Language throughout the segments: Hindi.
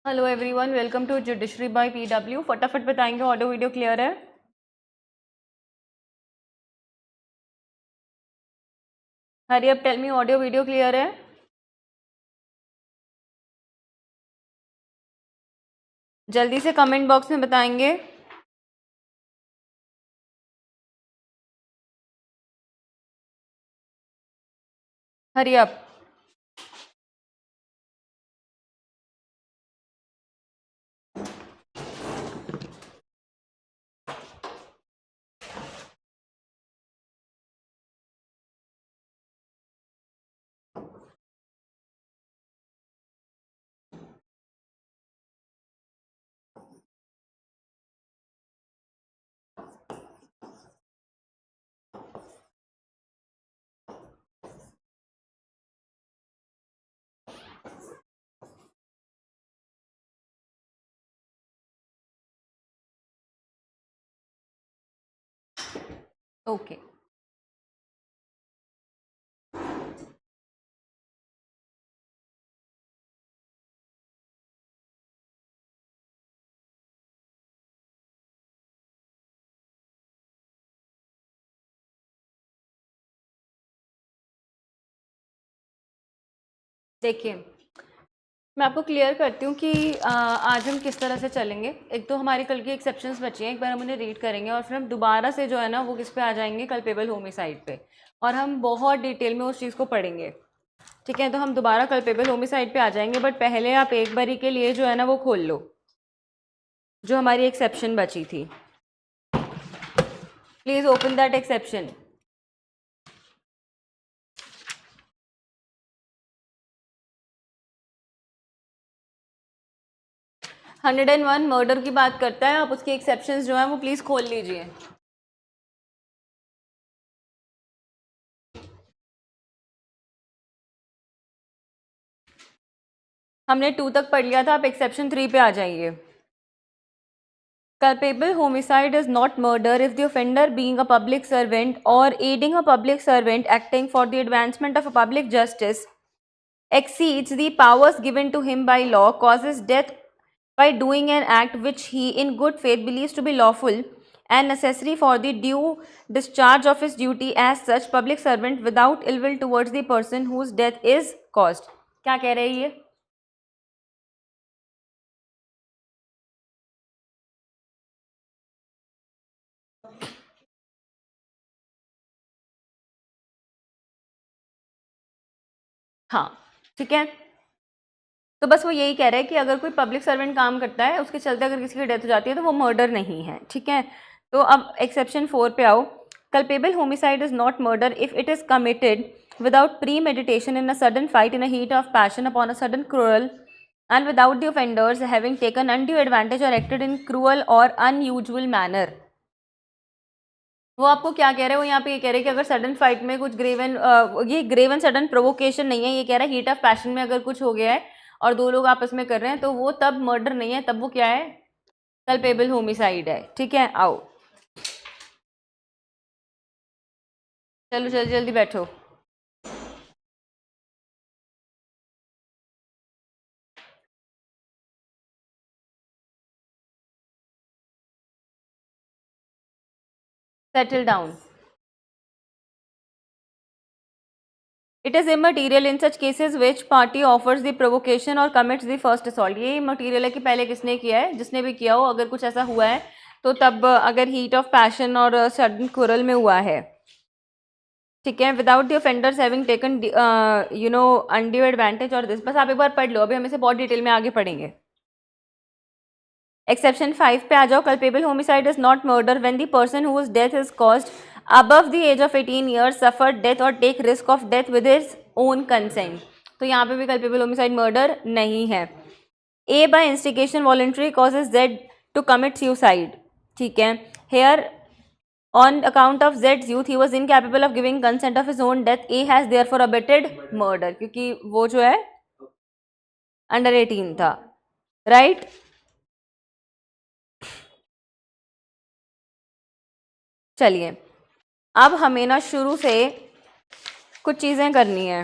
Hello everyone, welcome to judiciary by PW. फटाफट बताएंगे ऑडियो वीडियो क्लियर है? Hurry up, tell me audio video clear है? जल्दी से कमेंट बॉक्स में बताएंगे। Hurry up. ओके, देखिए मैं आपको क्लियर करती हूँ कि आज हम किस तरह से चलेंगे। एक तो हमारी कल की एक्सेप्शंस बची हैं, एक बार हम उन्हें रीड करेंगे और फिर हम दोबारा से जो है ना वो किस पे आ जाएंगे, कल्पेबल होमिसाइड पे, और हम बहुत डिटेल में उस चीज़ को पढ़ेंगे। ठीक है, तो हम दोबारा कल्पेबल होमिसाइड पे आ जाएंगे, बट पहले आप एक बारी के लिए जो है ना वो खोल लो जो हमारी एक्सेप्शन बची थी। Please open that exception. 101 murder की बात करता है, आप उसकी एक्सेप्शंस जो है वो प्लीज़ खोल लीजिए। हमने 2 तक पढ़ लिया था, आप एक्सेप्शन 3 पे आ जाइए। Culpable homicide is not murder if the offender, being a public servant or aiding a public servant acting for the advancement of a public justice, exceeds the powers given to him by law, causes death by doing an act which he in good faith believes to be lawful and necessary for the due discharge of his duty as such public servant without ill will towards the person whose death is caused। क्या कह रहे हैं ये? हाँ, ठीक है, तो बस वो यही कह रहा है कि अगर कोई पब्लिक सर्वेंट काम करता है, उसके चलते अगर किसी की डेथ हो जाती है तो वो मर्डर नहीं है। ठीक है, तो अब एक्सेप्शन 4 पे आओ। Culpable homicide is not murder if it is committed without pre meditation in a sudden fight in a heat of passion upon a sudden cruel and without the offenders having taken undue advantage or acted in cruel or unusual manner। वो आपको क्या कह रहे हैं? वो यहाँ पे ये कह रहे हैं कि अगर सडन फाइट में कुछ ग्रेवन, ये ग्रेवन सडन प्रोवोकेशन नहीं है, ये कह रहा है हीट ऑफ पैशन में अगर कुछ हो गया है और दो लोग आपस में कर रहे हैं तो वो तब मर्डर नहीं है, तब वो क्या है? कल्पेबल होमिसाइड है। ठीक है, आओ चलो जल्दी जल्दी बैठो। Settle down. It is immaterial in such cases which party offers the provocation और कमिट्स द फर्स्ट असॉल्ट। ये मटीरियल है कि पहले किसने किया है, जिसने भी किया हो, अगर कुछ ऐसा हुआ है तो तब अगर हीट ऑफ पैशन और सडन क्रूरल में हुआ है। ठीक है, without the offenders having taken undue advantage और दिस। बस आप एक बार पढ़ लो, अभी हम इसे बहुत डिटेल में आगे पढ़ेंगे। एक्सेप्शन 5 पे आ जाओ। Culpable homicide is not murder when the person whose death is caused above the age of 18 years suffered death or take risk of death with his own consent। तो यहाँ पे भी कल्पेबल होमिसाइड मर्डर नहीं है। A by instigation voluntary causes Z to commit suicide। ठीक है, here on account of Z's youth he was incapable of giving consent of his own death, A has therefore abetted murder, क्योंकि वो जो है अंडर 18 था। राइट, चलिए अब हमें ना शुरू से कुछ चीज़ें करनी है।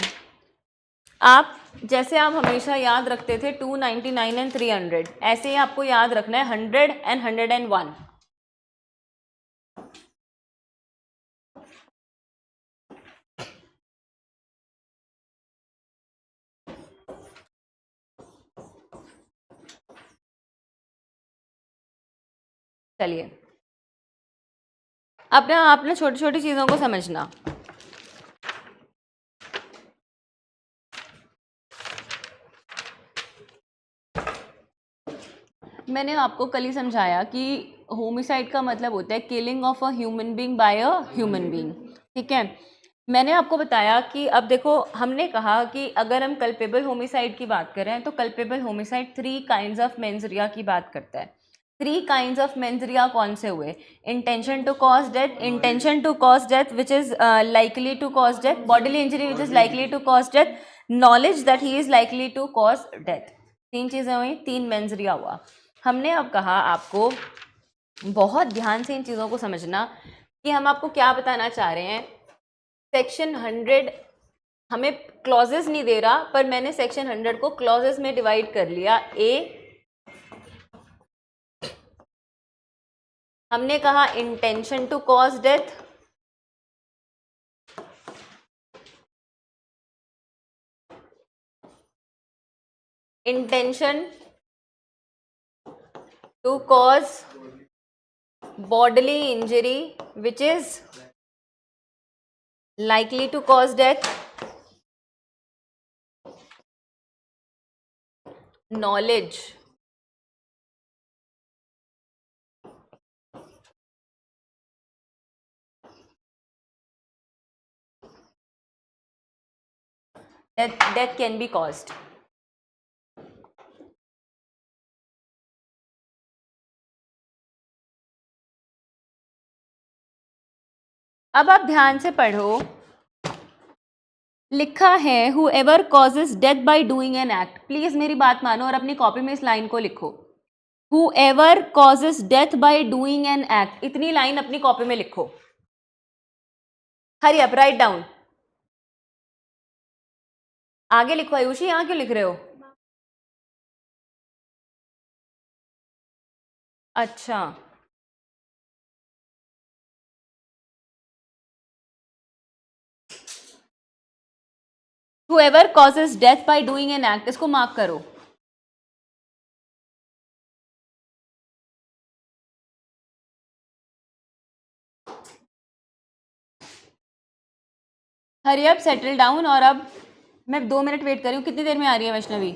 आप जैसे आप हमेशा याद रखते थे 299 एंड 300, ऐसे ही आपको याद रखना है 100 एंड 101। चलिए, अब ना आपने छोटी छोटी चीज़ों को समझना। मैंने आपको कल ही समझाया कि होमिसाइड का मतलब होता है killing of a human being by a human being, ठीक है। मैंने आपको बताया कि अब देखो, हमने कहा कि अगर हम कल्पेबल होमिसाइड की बात करें तो culpable homicide 3 kinds of mains रिया की बात करता है। 3 काइंड्स ऑफ मेंस रिया कौन से हुए? Intention to cause death, intention to cause death which is likely to cause death, bodily injury which is likely to cause death, knowledge that he is likely to cause death. 3 चीज़ें हुई, 3 मेंस रिया हुआ। हमने अब कहा आपको बहुत ध्यान से इन चीज़ों को समझना कि हम आपको क्या बताना चाह रहे हैं। सेक्शन 100 हमें क्लॉजेस नहीं दे रहा, पर मैंने सेक्शन 100 को क्लॉजेस में डिवाइड कर लिया। ए, हमने कहा intention to cause death, intention to cause bodily injury which is likely to cause death, knowledge that death can be caused. अब आप ध्यान से पढ़ो, लिखा है whoever causes death by doing an act। Please मेरी बात मानो और अपनी कॉपी में इस लाइन को लिखो, whoever causes death by doing an act। इतनी लाइन अपनी कॉपी में लिखो, हरी अप, राइट डाउन। आगे लिखो आयुषी, यहां क्यों लिख रहे हो? अच्छा, whoever causes death by doing an act, इसको मार्क करो। Hurry up, settle down. और अब मैं 2 मिनट वेट कर रही हूँ, कितनी देर में आ रही है वैष्णवी?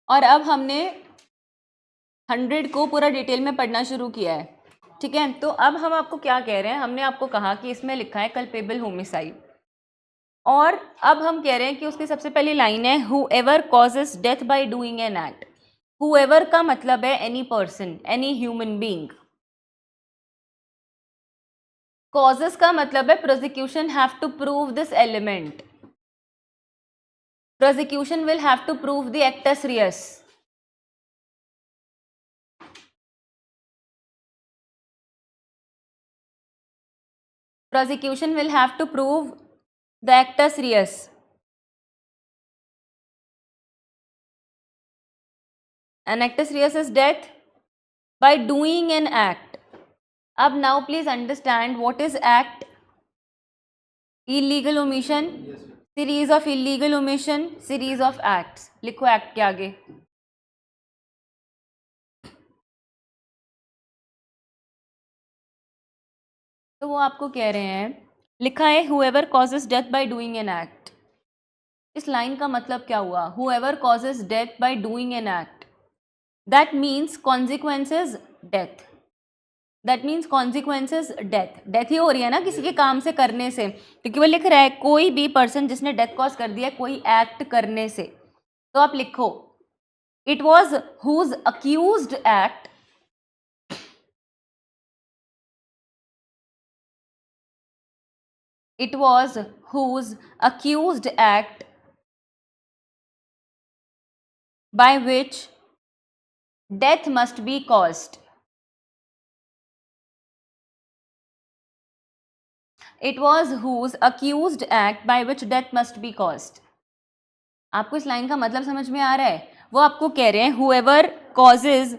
और अब हमने 100 को पूरा डिटेल में पढ़ना शुरू किया है, ठीक है। तो अब हम आपको क्या कह रहे हैं, हमने आपको कहा कि इसमें लिखा है कल्पेबल होमिसाइड, और अब हम कह रहे हैं कि उसकी सबसे पहली लाइन है whoever causes death by doing an act। whoever का मतलब है any person, any human being. causes का मतलब है prosecution have to prove this element, prosecution will have to prove the actus reus। prosecution will have to prove the actus reus, and actus reus is death by doing an act। अब now please understand what is act। illegal omission, series of illegal omission, series of acts। लिखो act के आगे। तो वो आपको कह रहे हैं, लिखा है whoever causes death by doing an act। इस लाइन का मतलब क्या हुआ? whoever causes death by doing an act, that means consequences death, that means consequences death. Death ही हो रही है ना किसी के काम से करने से, क्योंकि वो लिख रहा है कोई भी पर्सन जिसने डेथ कॉज कर दिया कोई एक्ट करने से। तो आप लिखो it was whose accused act, It was whose accused act by which death must be caused. It was whose accused act by which death must be caused. आपको इस लाइन का मतलब समझ में आ रहा है? वो आपको कह रहे हैं whoever causes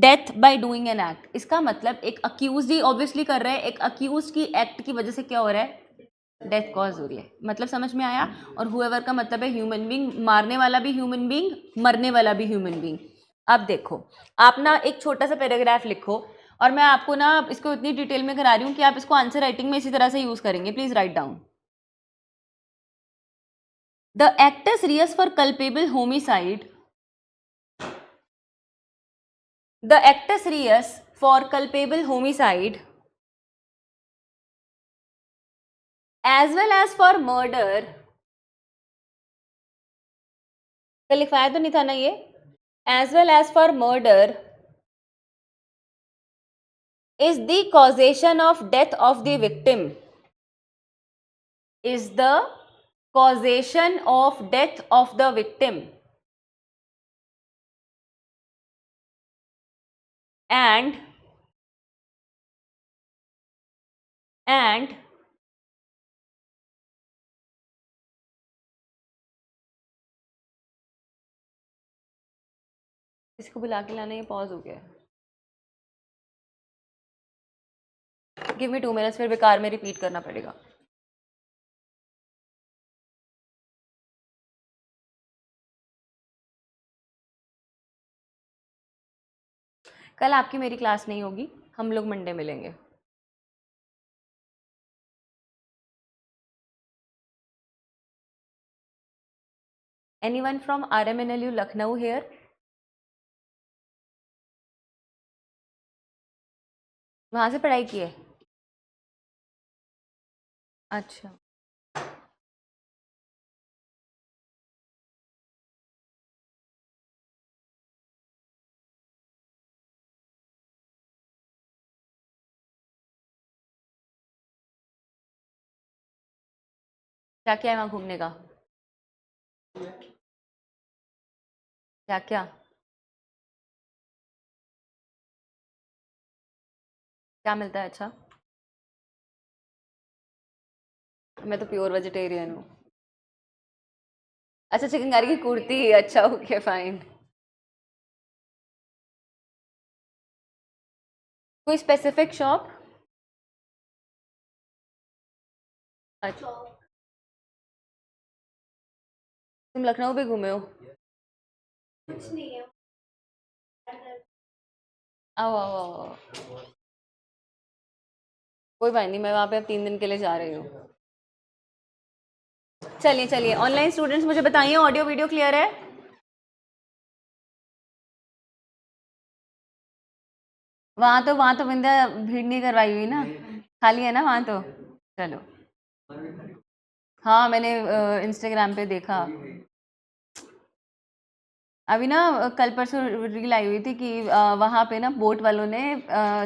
death by doing an act. इसका मतलब एक accused ही ऑब्वियसली कर रहा है, एक accused की एक्ट की वजह से क्या हो रहा है? डेथ कॉज हो रही है. मतलब समझ में आया? और whoever का मतलब है ह्यूमन बींग, मारने वाला भी ह्यूमन बींग, मरने वाला भी ह्यूमन बींग. अब देखो, आप ना एक छोटा सा पैराग्राफ लिखो और मैं आपको ना इसको इतनी डिटेल में करा रही हूँ कि आप इसको आंसर राइटिंग में इसी तरह से यूज करेंगे. Please write down. The actus reus for culpable homicide. The actus reus for culpable homicide as well as for murder. कल लिखवाया तो नहीं था ना ये? As well as for murder is the causation of death of the victim. Is the causation of death of the victim. And इसको बुला के लाना. ये पॉज हो गया. गिव मी 2 मिनट्स, फिर बेकार में रिपीट करना पड़ेगा. कल आपकी मेरी क्लास नहीं होगी, हम लोग मंडे मिलेंगे. Anyone from RMNLU Lucknow here? वहाँ से पढ़ाई की है? अच्छा. क्या क्या है वहाँ घूमने का? क्या क्या? क्या मिलता है? अच्छा, मैं तो प्योर वेजिटेरियन हूँ. अच्छा, चिकनकारी की कुर्ती. अच्छा, ओके फाइन. कोई स्पेसिफिक शॉप? अच्छा, तुम लखनऊ भी घूमे हो? कुछ नहीं है. आओ आओ आओ. कोई बात नहीं, मैं वहाँ पे अब 3 दिन के लिए जा रही हूँ. चलिए चलिए, ऑनलाइन स्टूडेंट्स मुझे बताइए ऑडियो वीडियो क्लियर है? वहाँ तो विंध्या भीड़ नहीं करवाई हुई ना, खाली है ना वहाँ तो. चलो. हाँ, मैंने इंस्टाग्राम पे देखा. अभी ना कल परसों रील आई हुई थी कि वहाँ पे ना बोट वालों ने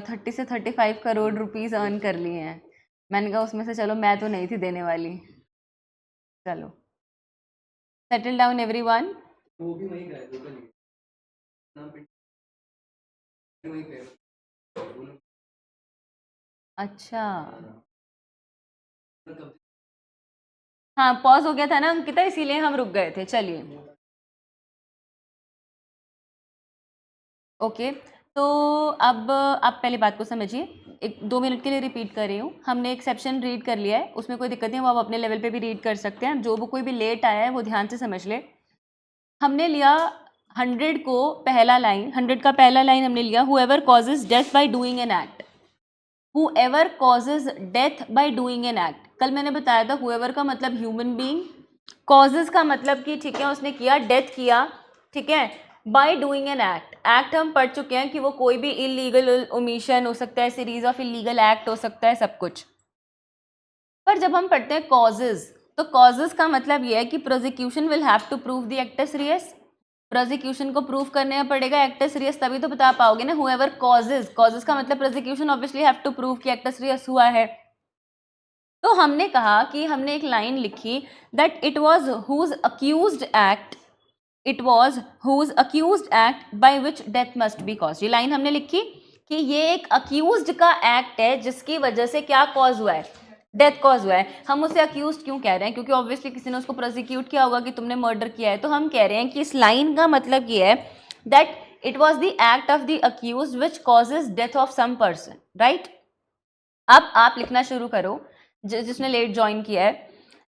30 से 35 करोड़ रुपीस अर्न कर लिए हैं. मैंने कहा उसमें से चलो मैं तो नहीं थी देने वाली. चलो, सेटल डाउन एवरीवन. वो भी वहीं गए लोकल. अच्छा, हाँ पॉज हो गया था ना अंकिता, इसीलिए हम रुक गए थे. चलिए ओके. तो अब आप पहले बात को समझिए. 1-2 मिनट के लिए रिपीट कर रही हूँ. हमने एक सेक्शन रीड कर लिया है, उसमें कोई दिक्कत नहीं, वो आप अपने लेवल पे भी रीड कर सकते हैं. जो कोई भी लेट आया है वो ध्यान से समझ ले. हमने लिया 100 को पहला लाइन, 100 का पहला लाइन हमने लिया whoever causes death by doing an act. whoever causes death by doing an act. कल मैंने बताया था whoever का मतलब ह्यूमन बीइंग, causes का मतलब कि ठीक है उसने किया, डेथ किया, ठीक है, bye doing an act. Act हम पढ़ चुके हैं कि वो कोई भी इलीगल ओमिशन हो सकता है, सीरीज ऑफ इलीगल एक्ट हो सकता है, सब कुछ. पर जब हम पढ़ते हैं कॉजेज, तो कॉजेज का मतलब ये है कि prosecution will have to prove the actus reus. Prosecution को प्रूव करने पड़ेगा एक्टस रियस, तभी तो बता पाओगे ना. whoever causes, causes का मतलब prosecution obviously have to prove कि एक्टस रियस हुआ है. तो हमने कहा कि हमने एक लाइन लिखी that it was whose accused act, it was whose accused act by which death must be cause. ये लाइन हमने लिखी कि ये एक अक्यूज्ड का एक्ट है जिसकी वजह से क्या कॉज हुआ है, डेथ कॉज हुआ है। हम उसे अक्यूज्ड क्यों कह रहे हैं, क्योंकि ऑब्वियसली किसी ने उसको प्रोसिक्यूट किया होगा कि तुमने मर्डर किया है। तो हम कह रहे हैं कि इस लाइन का मतलब ये है that it was the act of the accused which causes death of some person, right. अब आप लिखना शुरू करो जिसने लेट ज्वाइन किया है।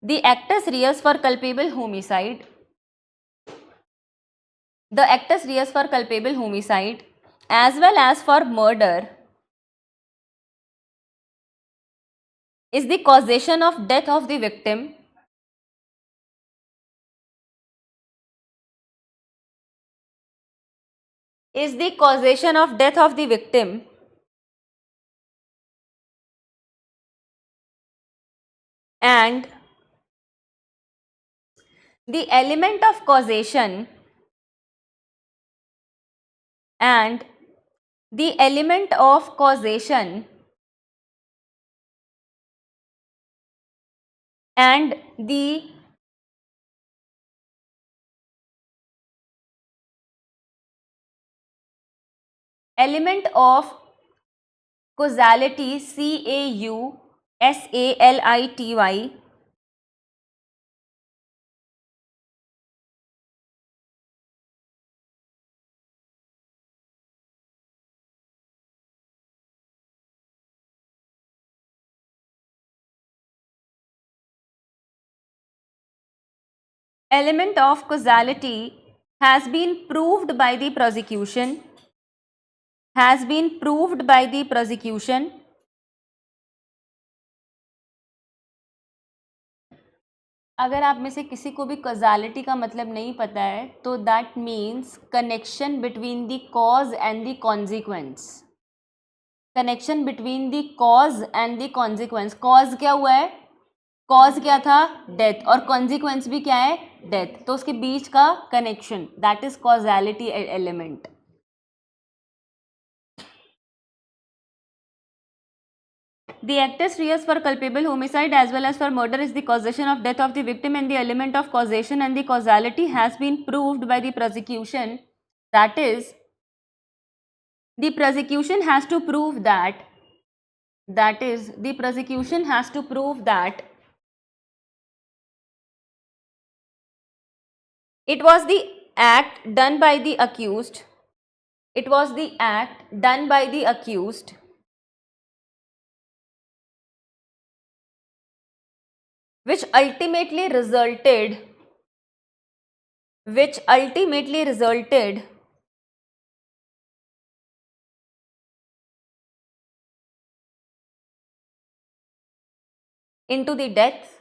The actus reus for culpable homicide, the actus reus for culpable homicide as well as for murder is the causation of death of the victim, is the causation of death of the victim and the element of causation and the element of causation and the element of causality, CAUSALITY, element of causality has been proved by the prosecution, has been proved by the prosecution अगर आप में से किसी को भी कॉजालिटी का मतलब नहीं पता है तो that means connection between the cause and the consequence, connection between the cause and the consequence. Cause क्या हुआ है, कॉज क्या था, डेथ, और कॉन्सिक्वेंस भी क्या है, डेथ, तो उसके बीच का connection, that is causality element. The actus reus for culpable homicide as well as for murder is the causation of death of the victim, and the element of causation and the causality has been proved by the prosecution. That is, the prosecution has to prove that, that is, the prosecution has to prove that it was the act done by the accused, it was the act done by the accused which ultimately resulted into the death,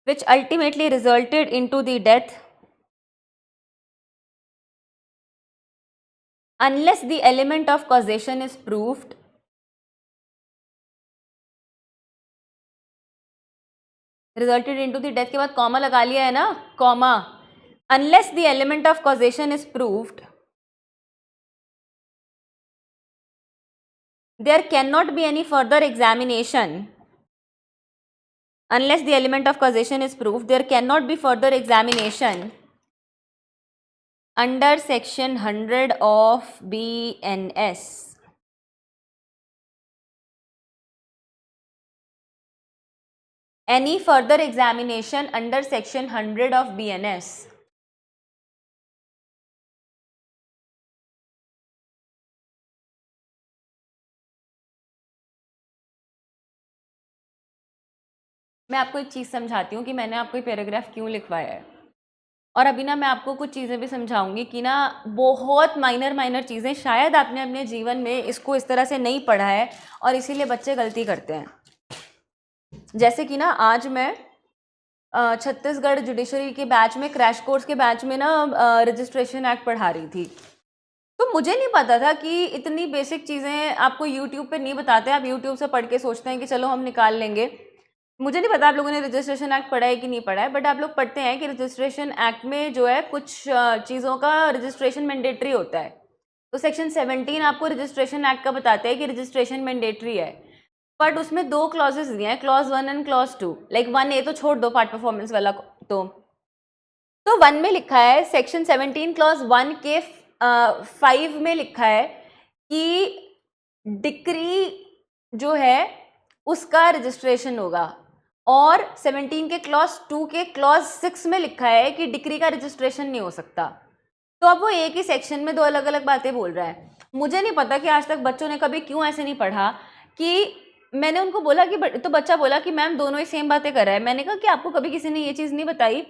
which ultimately resulted into the death unless the element of causation is proved, resulted into the death के बाद कॉमा लगा लिया है ना, comma, unless the element of causation is proved, there cannot be any further examination, unless the element of causation is proved, there cannot be further examination under section 100 of BNS. Any further examination under section 100 of BNS. मैं आपको एक चीज़ समझाती हूँ कि मैंने आपको ये पैराग्राफ क्यों लिखवाया है, और अभी ना मैं आपको कुछ चीज़ें भी समझाऊंगी कि ना बहुत माइनर चीज़ें, शायद आपने अपने जीवन में इसको इस तरह से नहीं पढ़ा है और इसीलिए बच्चे गलती करते हैं। जैसे कि ना आज मैं छत्तीसगढ़ जुडिशरी के बैच में, क्रैश कोर्स के बैच में ना रजिस्ट्रेशन एक्ट पढ़ा रही थी, तो मुझे नहीं पता था कि इतनी बेसिक चीज़ें आपको यूट्यूब पे नहीं बताते। आप यूट्यूब से पढ़ के सोचते हैं कि चलो हम निकाल लेंगे। मुझे नहीं पता आप लोगों ने रजिस्ट्रेशन एक्ट पढ़ा है कि नहीं पढ़ा है, बट आप लोग पढ़ते हैं कि रजिस्ट्रेशन एक्ट में जो है कुछ चीज़ों का रजिस्ट्रेशन मैंडेटरी होता है। तो सेक्शन 17 आपको रजिस्ट्रेशन एक्ट का बताता है कि रजिस्ट्रेशन मैंडेटरी है। बट उसमें दो क्लॉजेस दिए हैं, clause 1 and clause 2। Like 1A तो छोड़ दो, पार्ट परफॉर्मेंस वाला। तो 1 में लिखा है, सेक्शन 17 क्लॉज 1 के 5 में लिखा है कि डिक्री जो है उसका रजिस्ट्रेशन होगा, और 17 के क्लॉज 2 के क्लॉज 6 में लिखा है कि डिक्री का रजिस्ट्रेशन नहीं हो सकता। तो अब वो एक ही सेक्शन में दो अलग अलग बातें बोल रहा है। मुझे नहीं पता कि आज तक बच्चों ने कभी क्यों ऐसे नहीं पढ़ा कि मैंने उनको बोला कि, तो बच्चा बोला कि मैम दोनों ही सेम बातें कर रहा है। मैंने कहा कि आपको कभी किसी ने ये चीज़ नहीं बताई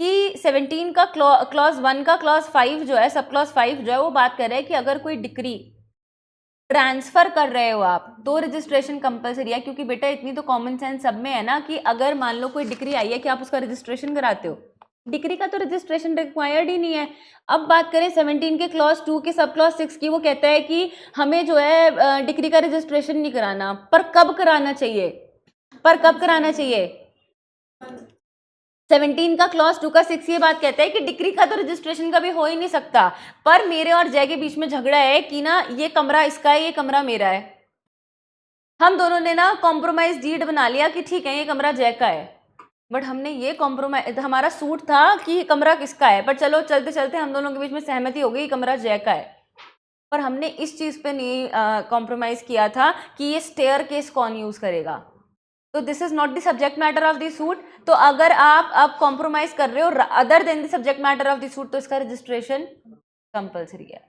कि 17 का क्लॉज 1 का क्लॉज 5 जो है, सब क्लॉज 5 जो है, वो बात कर रहा है कि अगर कोई डिक्री ट्रांसफर कर रहे हो आप तो रजिस्ट्रेशन कंपलसरी है। क्योंकि बेटा इतनी तो कॉमन सेंस सब में है ना कि अगर मान लो कोई डिक्री आई है कि आप उसका रजिस्ट्रेशन कराते हो, डिक्री का तो रजिस्ट्रेशन रिक्वायर्ड ही नहीं है। अब बात करें 17 के क्लॉज 2 के सब क्लॉज 6 की, वो कहता है कि हमें जो है डिक्री का रजिस्ट्रेशन नहीं कराना। पर कब कराना चाहिए? 17 का क्लॉज 2 का 6 ये बात कहता है कि डिक्री का तो रजिस्ट्रेशन कभी हो ही नहीं सकता। पर मेरे और जय के बीच में झगड़ा है कि ना ये कमरा इसका है, ये कमरा मेरा है। हम दोनों ने ना कॉम्प्रोमाइज डीड बना लिया कि ठीक है ये कमरा जय का है, बट हमने ये कॉम्प्रोमाइज, हमारा सूट था कि कमरा किसका है, पर चलो चलते चलते हम दोनों के बीच में सहमति हो गई कमरा जय का है। पर हमने इस चीज पे नहीं कॉम्प्रोमाइज किया था कि ये स्टेयर केस कौन यूज करेगा। तो this is not the subject matter of the suit. तो अगर आप कॉम्प्रोमाइज कर रहे हो other than the subject matter of the suit, तो इसका रजिस्ट्रेशन कंपलसरी है।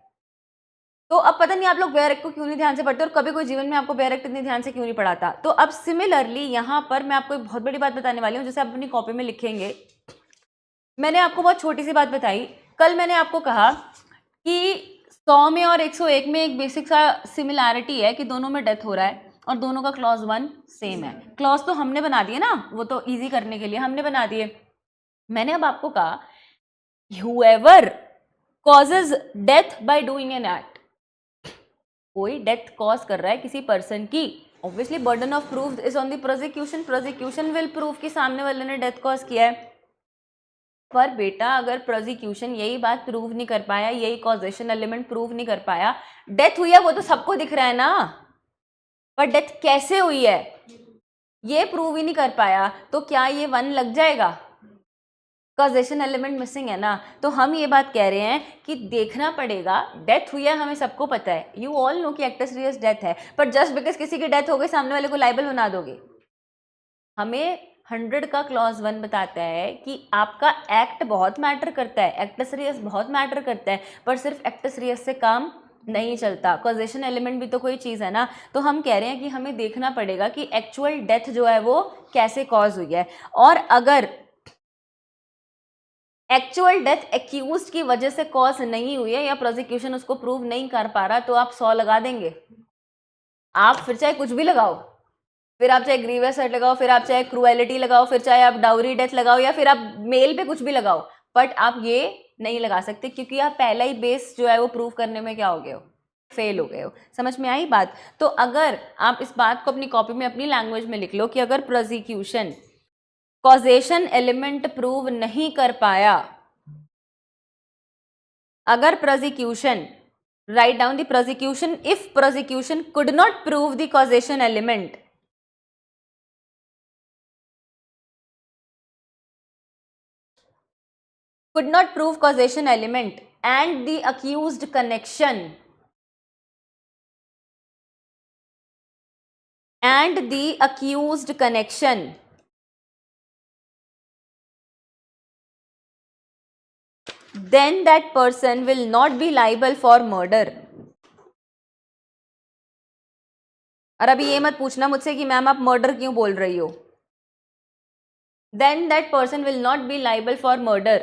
तो अब पता नहीं आप लोग बेयर एक्ट को क्यों नहीं ध्यान से पढ़ते, और कभी कोई जीवन में आपको बेयर एक्ट इतनी ध्यान से क्यों नहीं पढ़ाता। तो अब सिमिलरली यहाँ पर मैं आपको एक बहुत बड़ी बात बताने वाली हूँ, जैसे आप अपनी कॉपी में लिखेंगे। मैंने आपको बहुत छोटी सी बात बताई। कल मैंने आपको कहा कि 100 में और 101 में एक बेसिक सा सिमिलैरिटी है कि दोनों में डेथ हो रहा है और दोनों का क्लॉज 1 सेम है। क्लॉज तो हमने बना दिए ना, वो तो इजी करने के लिए हमने बना दिए। मैंने अब आपको कहा whoever causes death by doing an act, कोई डेथ कॉज कर रहा है किसी पर्सन की, obviously burden of proof is on the prosecution. Prosecution will prove कि सामने वाले ने डेथ कॉज किया है। पर बेटा अगर प्रोसिक्यूशन यही बात प्रूव नहीं कर पाया, यही कॉजेशन एलिमेंट प्रूव नहीं कर पाया, डेथ हुई है वो तो सबको दिख रहा है ना, पर डेथ कैसे हुई है ये प्रूव ही नहीं कर पाया, तो क्या ये 1 लग जाएगा? कॉजेशन एलिमेंट मिसिंग है ना। तो हम ये बात कह रहे हैं कि देखना पड़ेगा, डेथ हुई है हमें सबको पता है, यू ऑल नो कि एक्टस रियस डेथ है, पर जस्ट बिकॉज किसी की डेथ हो गई सामने वाले को लाइबल बना दोगे। हमें 100 का क्लॉज 1 बताता है कि आपका एक्ट बहुत मैटर करता है, एक्टस रियस बहुत मैटर करता है, पर सिर्फ एक्टस रियस से काम नहीं चलता, कॉजेशन एलिमेंट भी तो कोई चीज़ है ना। तो हम कह रहे हैं कि हमें देखना पड़ेगा कि एक्चुअल डेथ जो है वो कैसे कॉज हुई है, और अगर एक्चुअल डेथ एक्यूज्ड की वजह से कॉज नहीं हुई है या प्रोसिक्यूशन उसको प्रूव नहीं कर पा रहा, तो आप 100 लगा देंगे। आप फिर चाहे कुछ भी लगाओ, फिर आप चाहे ग्रीवियस हर्ट लगाओ, फिर आप चाहे क्रूएलिटी लगाओ, फिर चाहे आप डाउरी डेथ लगाओ, या फिर आप मेल पे कुछ भी लगाओ, बट आप ये नहीं लगा सकते क्योंकि आप पहला ही बेस जो है वो प्रूव करने में क्या हो गए हो, फेल हो गए हो। समझ में आई बात? तो अगर आप इस बात को अपनी कॉपी में अपनी लैंग्वेज में लिख लो कि अगर प्रोसिक्यूशन कॉजेशन एलिमेंट प्रूव नहीं कर पाया, अगर prosecution, write down the prosecution, if prosecution could not prove the causation element, could not prove causation element and the accused connection, and the accused connection, then that person will not be liable for murder। और अभी ये मत पूछना मुझसे कि मैम आप मर्डर क्यों बोल रही हो। then that person will not be liable for murder।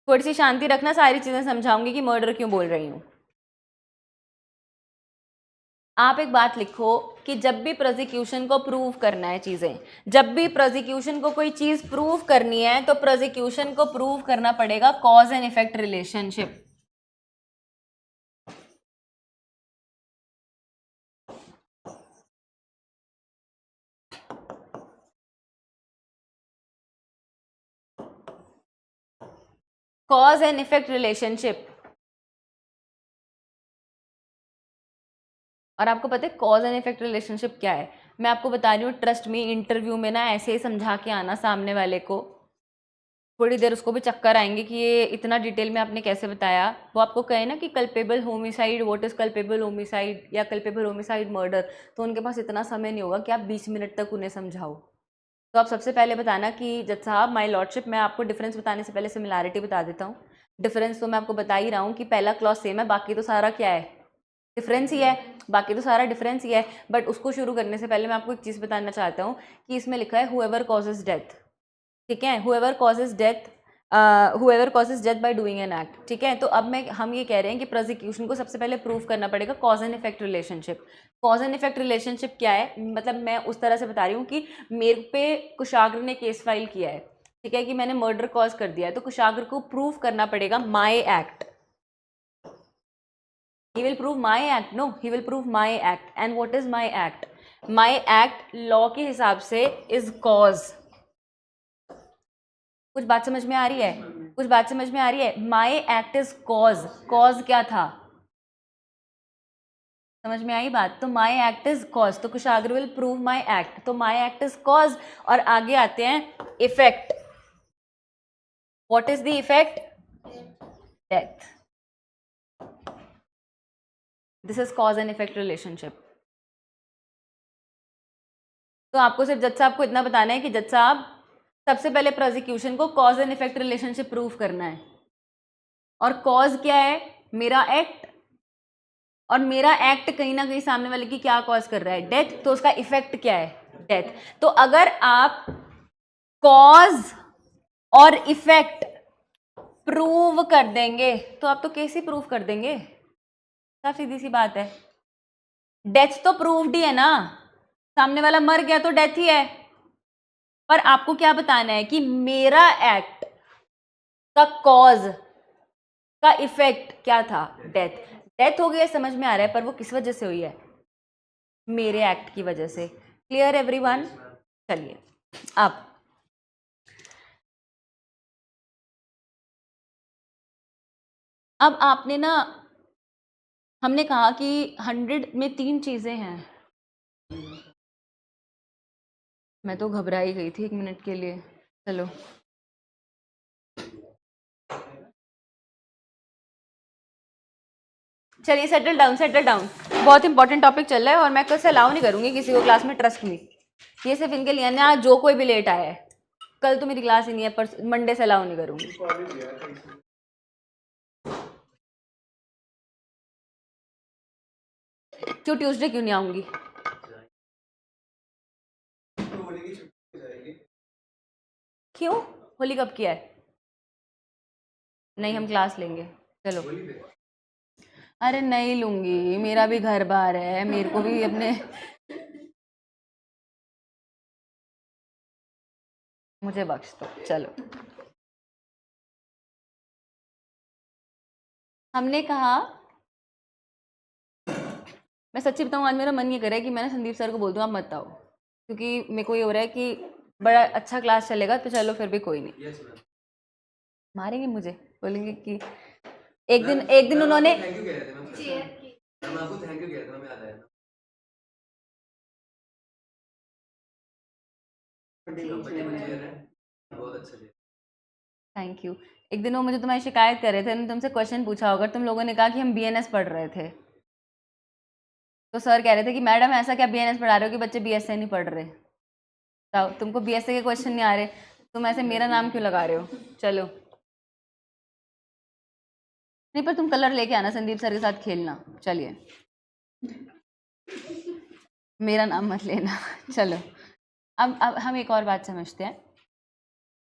थोड़ी सी शांति रखना, सारी चीजें समझाऊंगी कि मर्डर क्यों बोल रही हूं। आप एक बात लिखो कि जब भी प्रोसिक्यूशन को प्रूव करना है चीजें, जब भी प्रोसिक्यूशन को कोई चीज प्रूव करनी है तो प्रोसिक्यूशन को प्रूव करना पड़ेगा cause and effect relationship. Cause and effect relationship. और आपको पता है कॉज एंड इफेक्ट रिलेशनशिप क्या है? मैं आपको बता रही हूँ, ट्रस्ट मी, इंटरव्यू में ना ऐसे ही समझा के आना सामने वाले को, थोड़ी देर उसको भी चक्कर आएंगे कि ये इतना डिटेल में आपने कैसे बताया। वो आपको कहे ना कि culpable homicide, what is culpable homicide या कल्पेबल होमिसाइड मर्डर, तो उनके पास इतना समय नहीं होगा कि आप 20 मिनट तक उन्हें समझाओ। तो आप सबसे पहले बताना कि जज साहब, माय लॉर्डशिप, मैं आपको डिफरेंस बताने से पहले सिमिलैरिटी बता देता हूँ। डिफरेंस तो मैं आपको बता ही रहा हूँ कि पहला क्लॉज सेम है, बाकी तो सारा क्या है, डिफरेंस ही है, बाकी तो सारा डिफरेंस ही है। बट उसको शुरू करने से पहले मैं आपको एक चीज़ बताना चाहता हूँ कि इसमें लिखा है हुएवर कॉजेज डेथ, ठीक है, whoever causes death, whoever causes death by doing an act, ठीक है। तो अब हम ये कह रहे हैं कि प्रोसिक्यूशन को सबसे पहले प्रूव करना पड़ेगा cause and effect relationship. Cause and effect relationship क्या है, मतलब मैं उस तरह से बता रही हूँ कि मेरे पे कुशाग्र ने केस फाइल किया है, ठीक है, कि मैंने मर्डर कॉज कर दिया है, तो कुशाग्र को प्रूव करना पड़ेगा माई act. He will prove my act, no, he will prove my act. And what is my act? My act law के हिसाब से is cause. कुछ बात समझ में आ रही है? कुछ बात समझ में आ रही है? My act is cause. Cause क्या था? समझ में आई बात? तो my act is cause. तो कुशाग्र will prove my act. तो my act is cause. और आगे आते हैं effect. What is the effect? Death. This is cause and effect relationship. तो आपको सिर्फ जज साहब को इतना बताना है कि जज साहब, सबसे पहले प्रोसिक्यूशन को cause and effect relationship prove करना है। और कॉज क्या है? मेरा एक्ट, और मेरा एक्ट कहीं ना कहीं सामने वाले की क्या कॉज कर रहा है? डेथ। तो उसका इफेक्ट क्या है? डेथ। तो अगर आप कॉज और इफेक्ट प्रूव कर देंगे तो आप तो केस ही प्रूव कर देंगे, सब सीधी सी बात है। डेथ तो प्रूव्ड ही है ना, सामने वाला मर गया तो डेथ ही है। पर आपको क्या बताना है कि मेरा एक्ट का कॉज का इफेक्ट क्या था? डेथ। डेथ हो गई है, समझ में आ रहा है, पर वो किस वजह से हुई है? मेरे एक्ट की वजह से। Clear everyone? चलिए अब आपने ना, हमने कहा कि 100 में 3 चीजें हैं। मैं तो घबरा ही गई थी 1 मिनट के लिए। चलो चलिए, सेटल डाउन, सेटल डाउन। बहुत इंपॉर्टेंट टॉपिक चल रहा है और मैं कल से अलाउ नहीं करूंगी किसी को क्लास में, ट्रस्ट मी। ये सिर्फ इनके लिए ना, जो कोई भी लेट आया है। कल तो मेरी क्लास ही नहीं है, पर मंडे से अलाउ नहीं करूंगी। क्यों ट्यूसडे क्यों नहीं आऊंगी? क्यों? होली कब किया है? नहीं, हम क्लास लेंगे। चलो। अरे नहीं लूंगी, मेरा भी घर बार है, मेरे को भी अपने, मुझे बख्श दो। चलो, हमने कहा, मैं सच्ची बताऊं, आज मेरा मन ये कर रहा है कि मैंने संदीप सर को बोल दूं आप मत आओ, क्योंकि मेरे को ये हो रहा है कि बड़ा अच्छा क्लास चलेगा, तो चलो फिर भी कोई नहीं। मारेंगे मुझे, बोलेंगे कि एक दिन उन्होंने, थैंक यू। एक दिन वो मुझे तुम्हारी शिकायत कर रहे थे, उन्होंने तुमसे क्वेश्चन पूछा होगा, तुम लोगों ने कहा कि हम बीएनएस पढ़ रहे थे, तो सर कह रहे थे कि मैडम ऐसा क्या बीएनएस पढ़ा रहे हो कि बच्चे बीएसए नहीं पढ़ रहे? तो तुमको बीएसए के क्वेश्चन नहीं आ रहे, तुम ऐसे मेरा नाम क्यों लगा रहे हो? चलो, नहीं पर तुम कलर लेके आना, संदीप सर के साथ खेलना। चलिए, मेरा नाम मत लेना। चलो, अब हम एक और बात समझते हैं।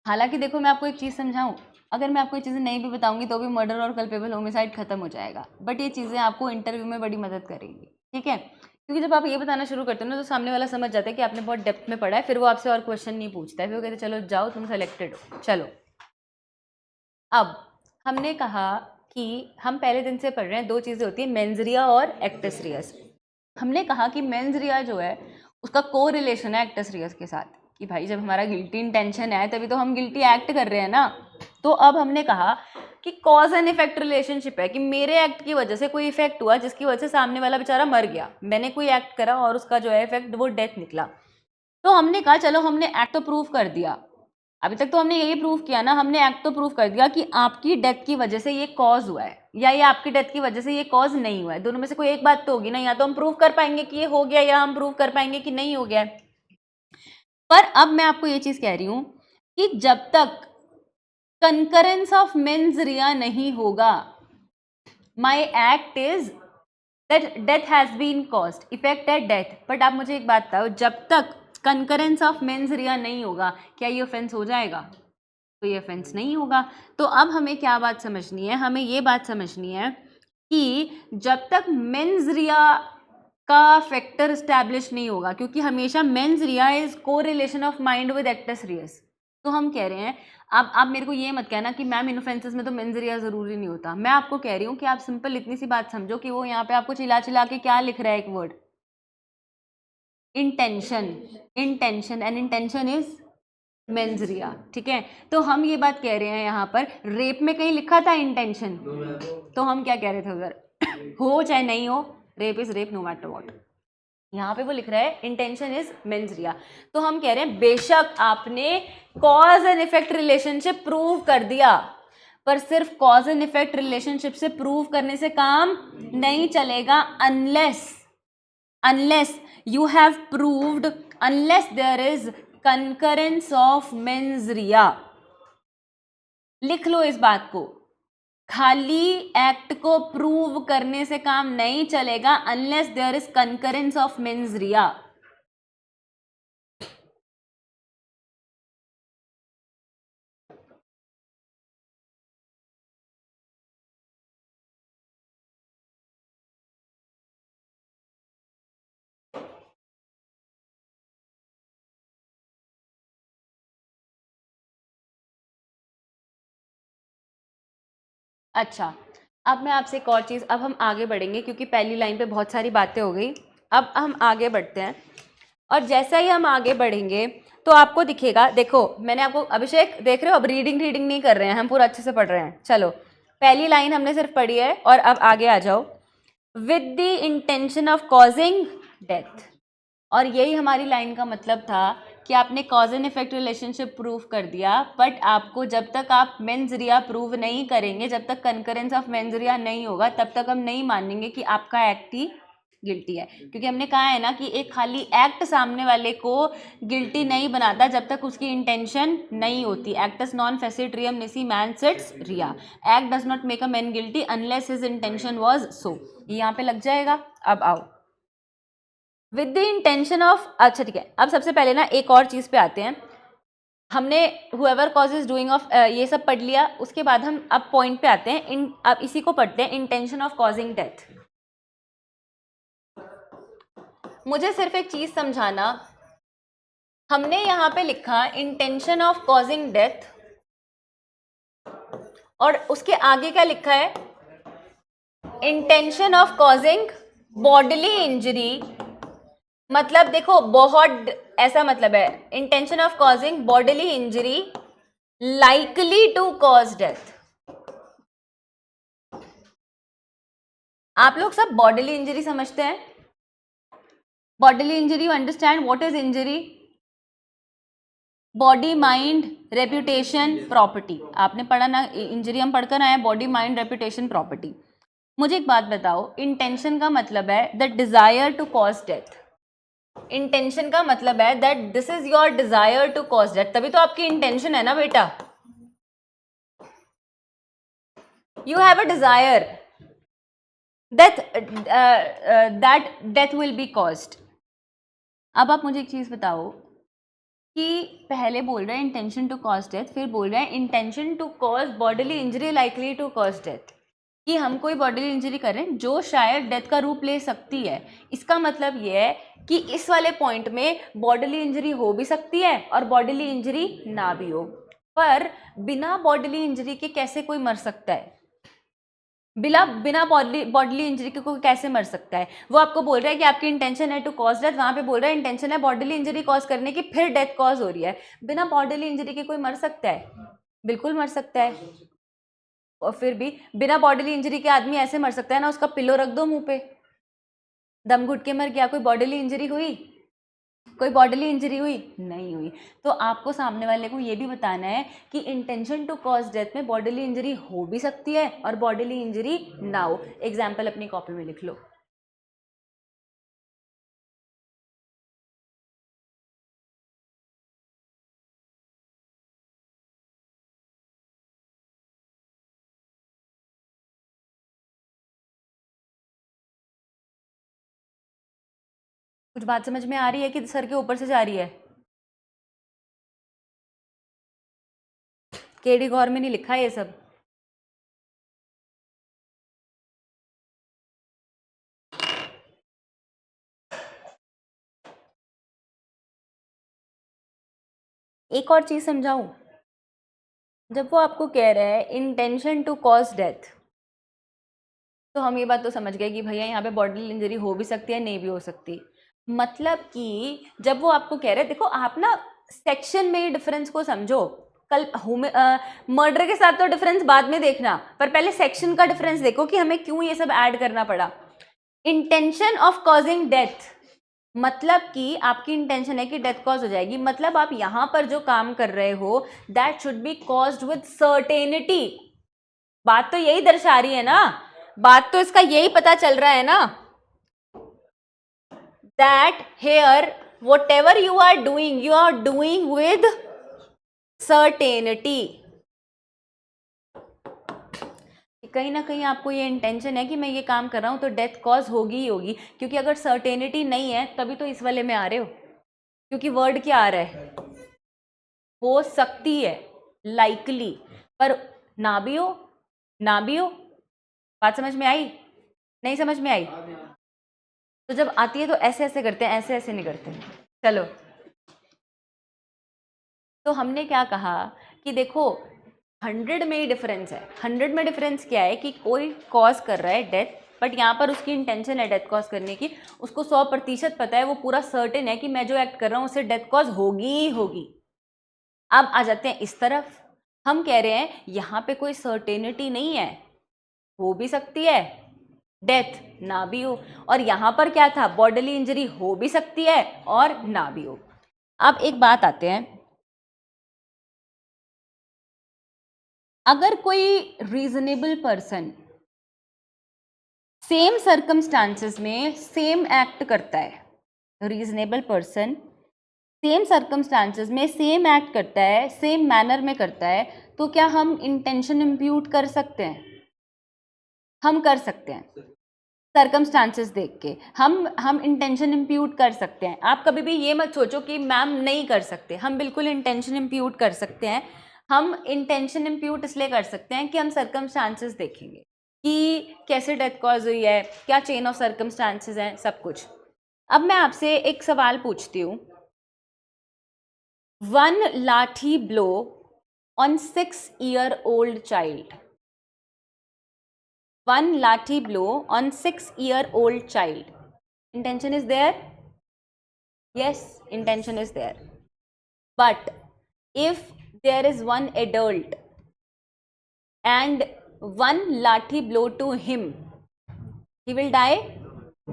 हालांकि देखो, मैं आपको एक चीज़ समझाऊं, अगर मैं आपको ये चीज़ें नहीं भी बताऊंगी तो भी मर्डर और कल्पेबल होमिसाइड खत्म हो जाएगा, बट ये चीज़ें आपको इंटरव्यू में बड़ी मदद करेंगी, ठीक है? क्योंकि जब आप ये बताना शुरू करते हो ना, तो सामने वाला समझ जाता है कि आपने बहुत डेप्थ में पढ़ा है, फिर वो आपसे और क्वेश्चन नहीं पूछता है, फिर वो कहते चलो जाओ, तुम सेलेक्टेड हो। चलो, अब हमने कहा कि हम पहले दिन से पढ़ रहे हैं, 2 चीज़ें होती हैं, मेंस रिया और एक्टस रियस। हमने कहा कि मेंस रिया जो है उसका को रिलेशन है एक्टस रियस के साथ, कि भाई जब हमारा गिल्टी इंटेंशन है तभी तो हम गिल्टी एक्ट कर रहे हैं ना। तो अब हमने कहा कि कॉज एंड इफेक्ट रिलेशनशिप है, कि मेरे एक्ट की वजह से कोई इफेक्ट हुआ जिसकी वजह से सामने वाला बेचारा मर गया, मैंने कोई एक्ट करा और उसका जो है इफेक्ट वो डेथ निकला। तो हमने कहा चलो हमने एक्ट तो प्रूव कर दिया, अभी तक तो हमने यही प्रूव किया ना, हमने एक्ट तो प्रूव कर दिया कि आपकी डेथ की वजह से ये कॉज हुआ है या ये आपकी डेथ की वजह से ये कॉज नहीं हुआ है, दोनों में से कोई एक बात तो होगी ना, या तो हम प्रूव कर पाएंगे कि ये हो गया या हम प्रूव कर पाएंगे कि नहीं हो गया। पर अब मैं आपको ये चीज कह रही हूं कि जब तक कंकरेंस ऑफ मेंस रिया नहीं होगा, my act is that death has been caused, effect है डेथ। बट आप मुझे एक बात बताओ, जब तक कंकरेंस ऑफ मेंस रिया नहीं होगा क्या ये ऑफेंस हो जाएगा? तो ये ऑफेंस नहीं होगा। तो अब हमें क्या बात समझनी है, हमें ये बात समझनी है कि जब तक मेंस रिया का फैक्टर स्टैब्लिश नहीं होगा, क्योंकि हमेशा मेंस रिया इज को relation of mind with actus reus, तो हम कह रहे हैं अब आप मेरे को ये मत कहना कि मैम इन ऑफेंसेस में तो मेंस रिया जरूरी नहीं होता। मैं आपको कह रही हूँ कि आप सिंपल इतनी सी बात समझो कि वो यहाँ पे आपको चिल्ला चिल्ला के क्या लिख रहा है, एक word intention, intention, and intention is mains रिया, ठीक है। तो हम ये बात कह रहे हैं यहाँ पर, रेप में कहीं लिखा था इंटेंशन, तो हम क्या कह रहे थे उधर, हो चाहे नहीं हो, rape is rape no matter what, यहाँ पे वो लिख रहा है इंटेंशन इज मेंस रिया। तो हम कह रहे हैं बेशक आपने cause and effect relationship prove कर दिया, पर सिर्फ कॉज एंड इफेक्ट रिलेशनशिप से प्रूव करने से काम नहीं चलेगा, unless you have proved, unless there is concurrence of mens rea। लिख लो इस बात को, खाली एक्ट को प्रूव करने से काम नहीं चलेगा unless there is concurrence of mens rea। अच्छा, अब मैं आपसे एक और चीज़, अब हम आगे बढ़ेंगे क्योंकि पहली लाइन पे बहुत सारी बातें हो गई, अब हम आगे बढ़ते हैं। और जैसा ही हम आगे बढ़ेंगे तो आपको दिखेगा, देखो मैंने आपको, अभिषेक देख रहे हो, अब रीडिंग नहीं कर रहे हैं हम, पूरा अच्छे से पढ़ रहे हैं। चलो पहली लाइन हमने सिर्फ पढ़ी है और अब आगे आ जाओ, with the intention of causing death. और यही हमारी लाइन का मतलब था कि आपने cause and effect relationship prove कर दिया, बट आपको जब तक आप मेंस रिया प्रूव नहीं करेंगे, जब तक कंकरेंस ऑफ मेंस रिया नहीं होगा, तब तक हम नहीं मानेंगे कि आपका एक्ट ही गिल्टी है। क्योंकि हमने कहा है ना कि एक खाली एक्ट सामने वाले को गिल्टी नहीं बनाता जब तक उसकी इंटेंशन नहीं होती। Actus non facit reum nisi mens sit rea, act does not make a man guilty unless his intention was so. यहाँ पे लग जाएगा। अब आओ विद द इंटेंशन ऑफ, अच्छा ठीक है, अब सबसे पहले ना एक और चीज़ पे आते हैं। हमने हुएवर कॉजेज डूइंग ऑफ ये सब पढ़ लिया, उसके बाद हम अब पॉइंट पे आते हैं, अब इसी को पढ़ते हैं, इंटेंशन ऑफ कॉजिंग डेथ। मुझे सिर्फ एक चीज समझाना, हमने यहाँ पे लिखा इंटेंशन ऑफ कॉजिंग डेथ और उसके आगे क्या लिखा है, intention of causing bodily injury. मतलब देखो बहुत ऐसा मतलब है, intention of causing bodily injury likely to cause death. आप लोग सब बॉडीली इंजरी समझते हैं? Bodily injury, you understand what is injury? Body mind reputation property, आपने पढ़ा ना, इंजरी हम पढ़कर आए, बॉडी माइंड रेप्यूटेशन प्रॉपर्टी। मुझे एक बात बताओ, इंटेंशन का मतलब है the desire to cause death. Intention का मतलब है that this is your desire to cause death, तभी तो आपकी इंटेंशन है ना बेटा। You have a desire that death will be caused. अब आप मुझे एक चीज बताओ कि पहले बोल रहा है इंटेंशन टू कॉज डेथ, फिर बोल रहा है intention to cause bodily injury likely to cause death, कि हम कोई बॉडीली इंजरी कर रहे हैं जो शायद डेथ का रूप ले सकती है। इसका मतलब ये है कि इस वाले पॉइंट में बॉडीली इंजरी हो भी सकती है और बॉडीली इंजरी ना भी हो, पर बिना बॉडीली इंजरी के कैसे कोई मर सकता है? बिना बॉडीली इंजरी के कोई कैसे मर सकता है? वो आपको बोल रहा है कि आपकी इंटेंशन है टू कॉज डेथ, वहां पे बोल रहा है इंटेंशन है बॉडीली इंजरी कॉज करने की, फिर डेथ कॉज हो रही है। बिना बॉडीली इंजरी के कोई मर सकता है? बिल्कुल मर सकता है। और फिर भी बिना बॉडीली इंजरी के आदमी ऐसे मर सकता है ना, उसका पिलो रख दो मुंह पे, दम घुट के मर गया, कोई बॉडीली इंजरी हुई? कोई बॉडीली इंजरी हुई? नहीं हुई। तो आपको सामने वाले को ये भी बताना है कि इंटेंशन टू कॉज डेथ में बॉडीली इंजरी हो भी सकती है और बॉडीली इंजरी ना हो। एग्जाम्पल अपनी कॉपी में लिख लो। कुछ बात समझ में आ रही है कि सर के ऊपर से जा रही है? केडी गौर में नहीं लिखा ये सब। एक और चीज समझाऊं, जब वो आपको कह रहा है इंटेंशन टू कॉज डेथ, तो हम ये बात तो समझ गए कि भैया यहाँ पे बॉडीली इंजरी हो भी सकती है, नहीं भी हो सकती। मतलब कि जब वो आपको कह रहे हैं, देखो आप ना सेक्शन में डिफरेंस को समझो। कल मर्डर के साथ तो डिफरेंस बाद में देखना, पर पहले सेक्शन का डिफरेंस देखो कि हमें क्यों ये सब ऐड करना पड़ा। इंटेंशन ऑफ कॉजिंग डेथ, मतलब कि आपकी इंटेंशन है कि डेथ कॉज हो जाएगी, मतलब आप यहां पर जो काम कर रहे हो that should be caused with certainty. बात तो यही दर्शा रही है ना, बात तो इसका यही पता चल रहा है ना, that here whatever you are doing with certainty। कहीं ना कहीं आपको ये इंटेंशन है कि मैं ये काम कर रहा हूं तो डेथ कॉज होगी ही होगी, क्योंकि अगर सर्टेनिटी नहीं है तभी तो इस वाले में आ रहे हो, क्योंकि वर्ड क्या आ रहा है? हो सकती है, लाइकली, पर ना भी हो, ना भी हो। बात समझ में आई? नहीं समझ में आई? तो जब आती है तो ऐसे ऐसे करते हैं, ऐसे ऐसे नहीं करते। चलो, तो हमने क्या कहा कि देखो 100 में ही डिफरेंस है। 100 में डिफरेंस क्या है कि कोई कॉज कर रहा है डेथ, बट यहाँ पर उसकी इंटेंशन है डेथ कॉज करने की, उसको 100% पता है, वो पूरा सर्टेन है कि मैं जो एक्ट कर रहा हूँ उससे डेथ कॉज होगी ही होगी। अब आ जाते हैं इस तरफ, हम कह रहे हैं यहाँ पे कोई सर्टेनिटी नहीं है, हो भी सकती है डेथ, ना भी हो। और यहाँ पर क्या था? बॉडीली इंजरी हो भी सकती है और ना भी हो। अब एक बात आते हैं, अगर कोई रीजनेबल पर्सन सेम सर्कमस्टांसेस में सेम एक्ट करता है, रीजनेबल पर्सन सेम सर्कमस्टांसेस में सेम एक्ट करता है, सेम मैनर में करता है, तो क्या हम इंटेंशन इम्प्यूट कर सकते हैं? हम कर सकते हैं, सर्कमस्टांसेस देख के हम इंटेंशन इम्प्यूट कर सकते हैं। आप कभी भी ये मत सोचो कि मैम नहीं कर सकते, हम बिल्कुल इंटेंशन इम्प्यूट कर सकते हैं। हम इंटेंशन इम्प्यूट इसलिए कर सकते हैं कि हम सर्कमस्टांसेस देखेंगे कि कैसे डेथ कॉज हुई है, क्या चेन ऑफ सर्कमस्टांसेस हैं, सब कुछ। अब मैं आपसे एक सवाल पूछती हूँ, 1 लाठी blow on 6-year-old child, 1 lathi blow on 6-year-old child. Intention is there? Yes, intention is there. But if there is one adult and 1 lathi blow to him, he will die?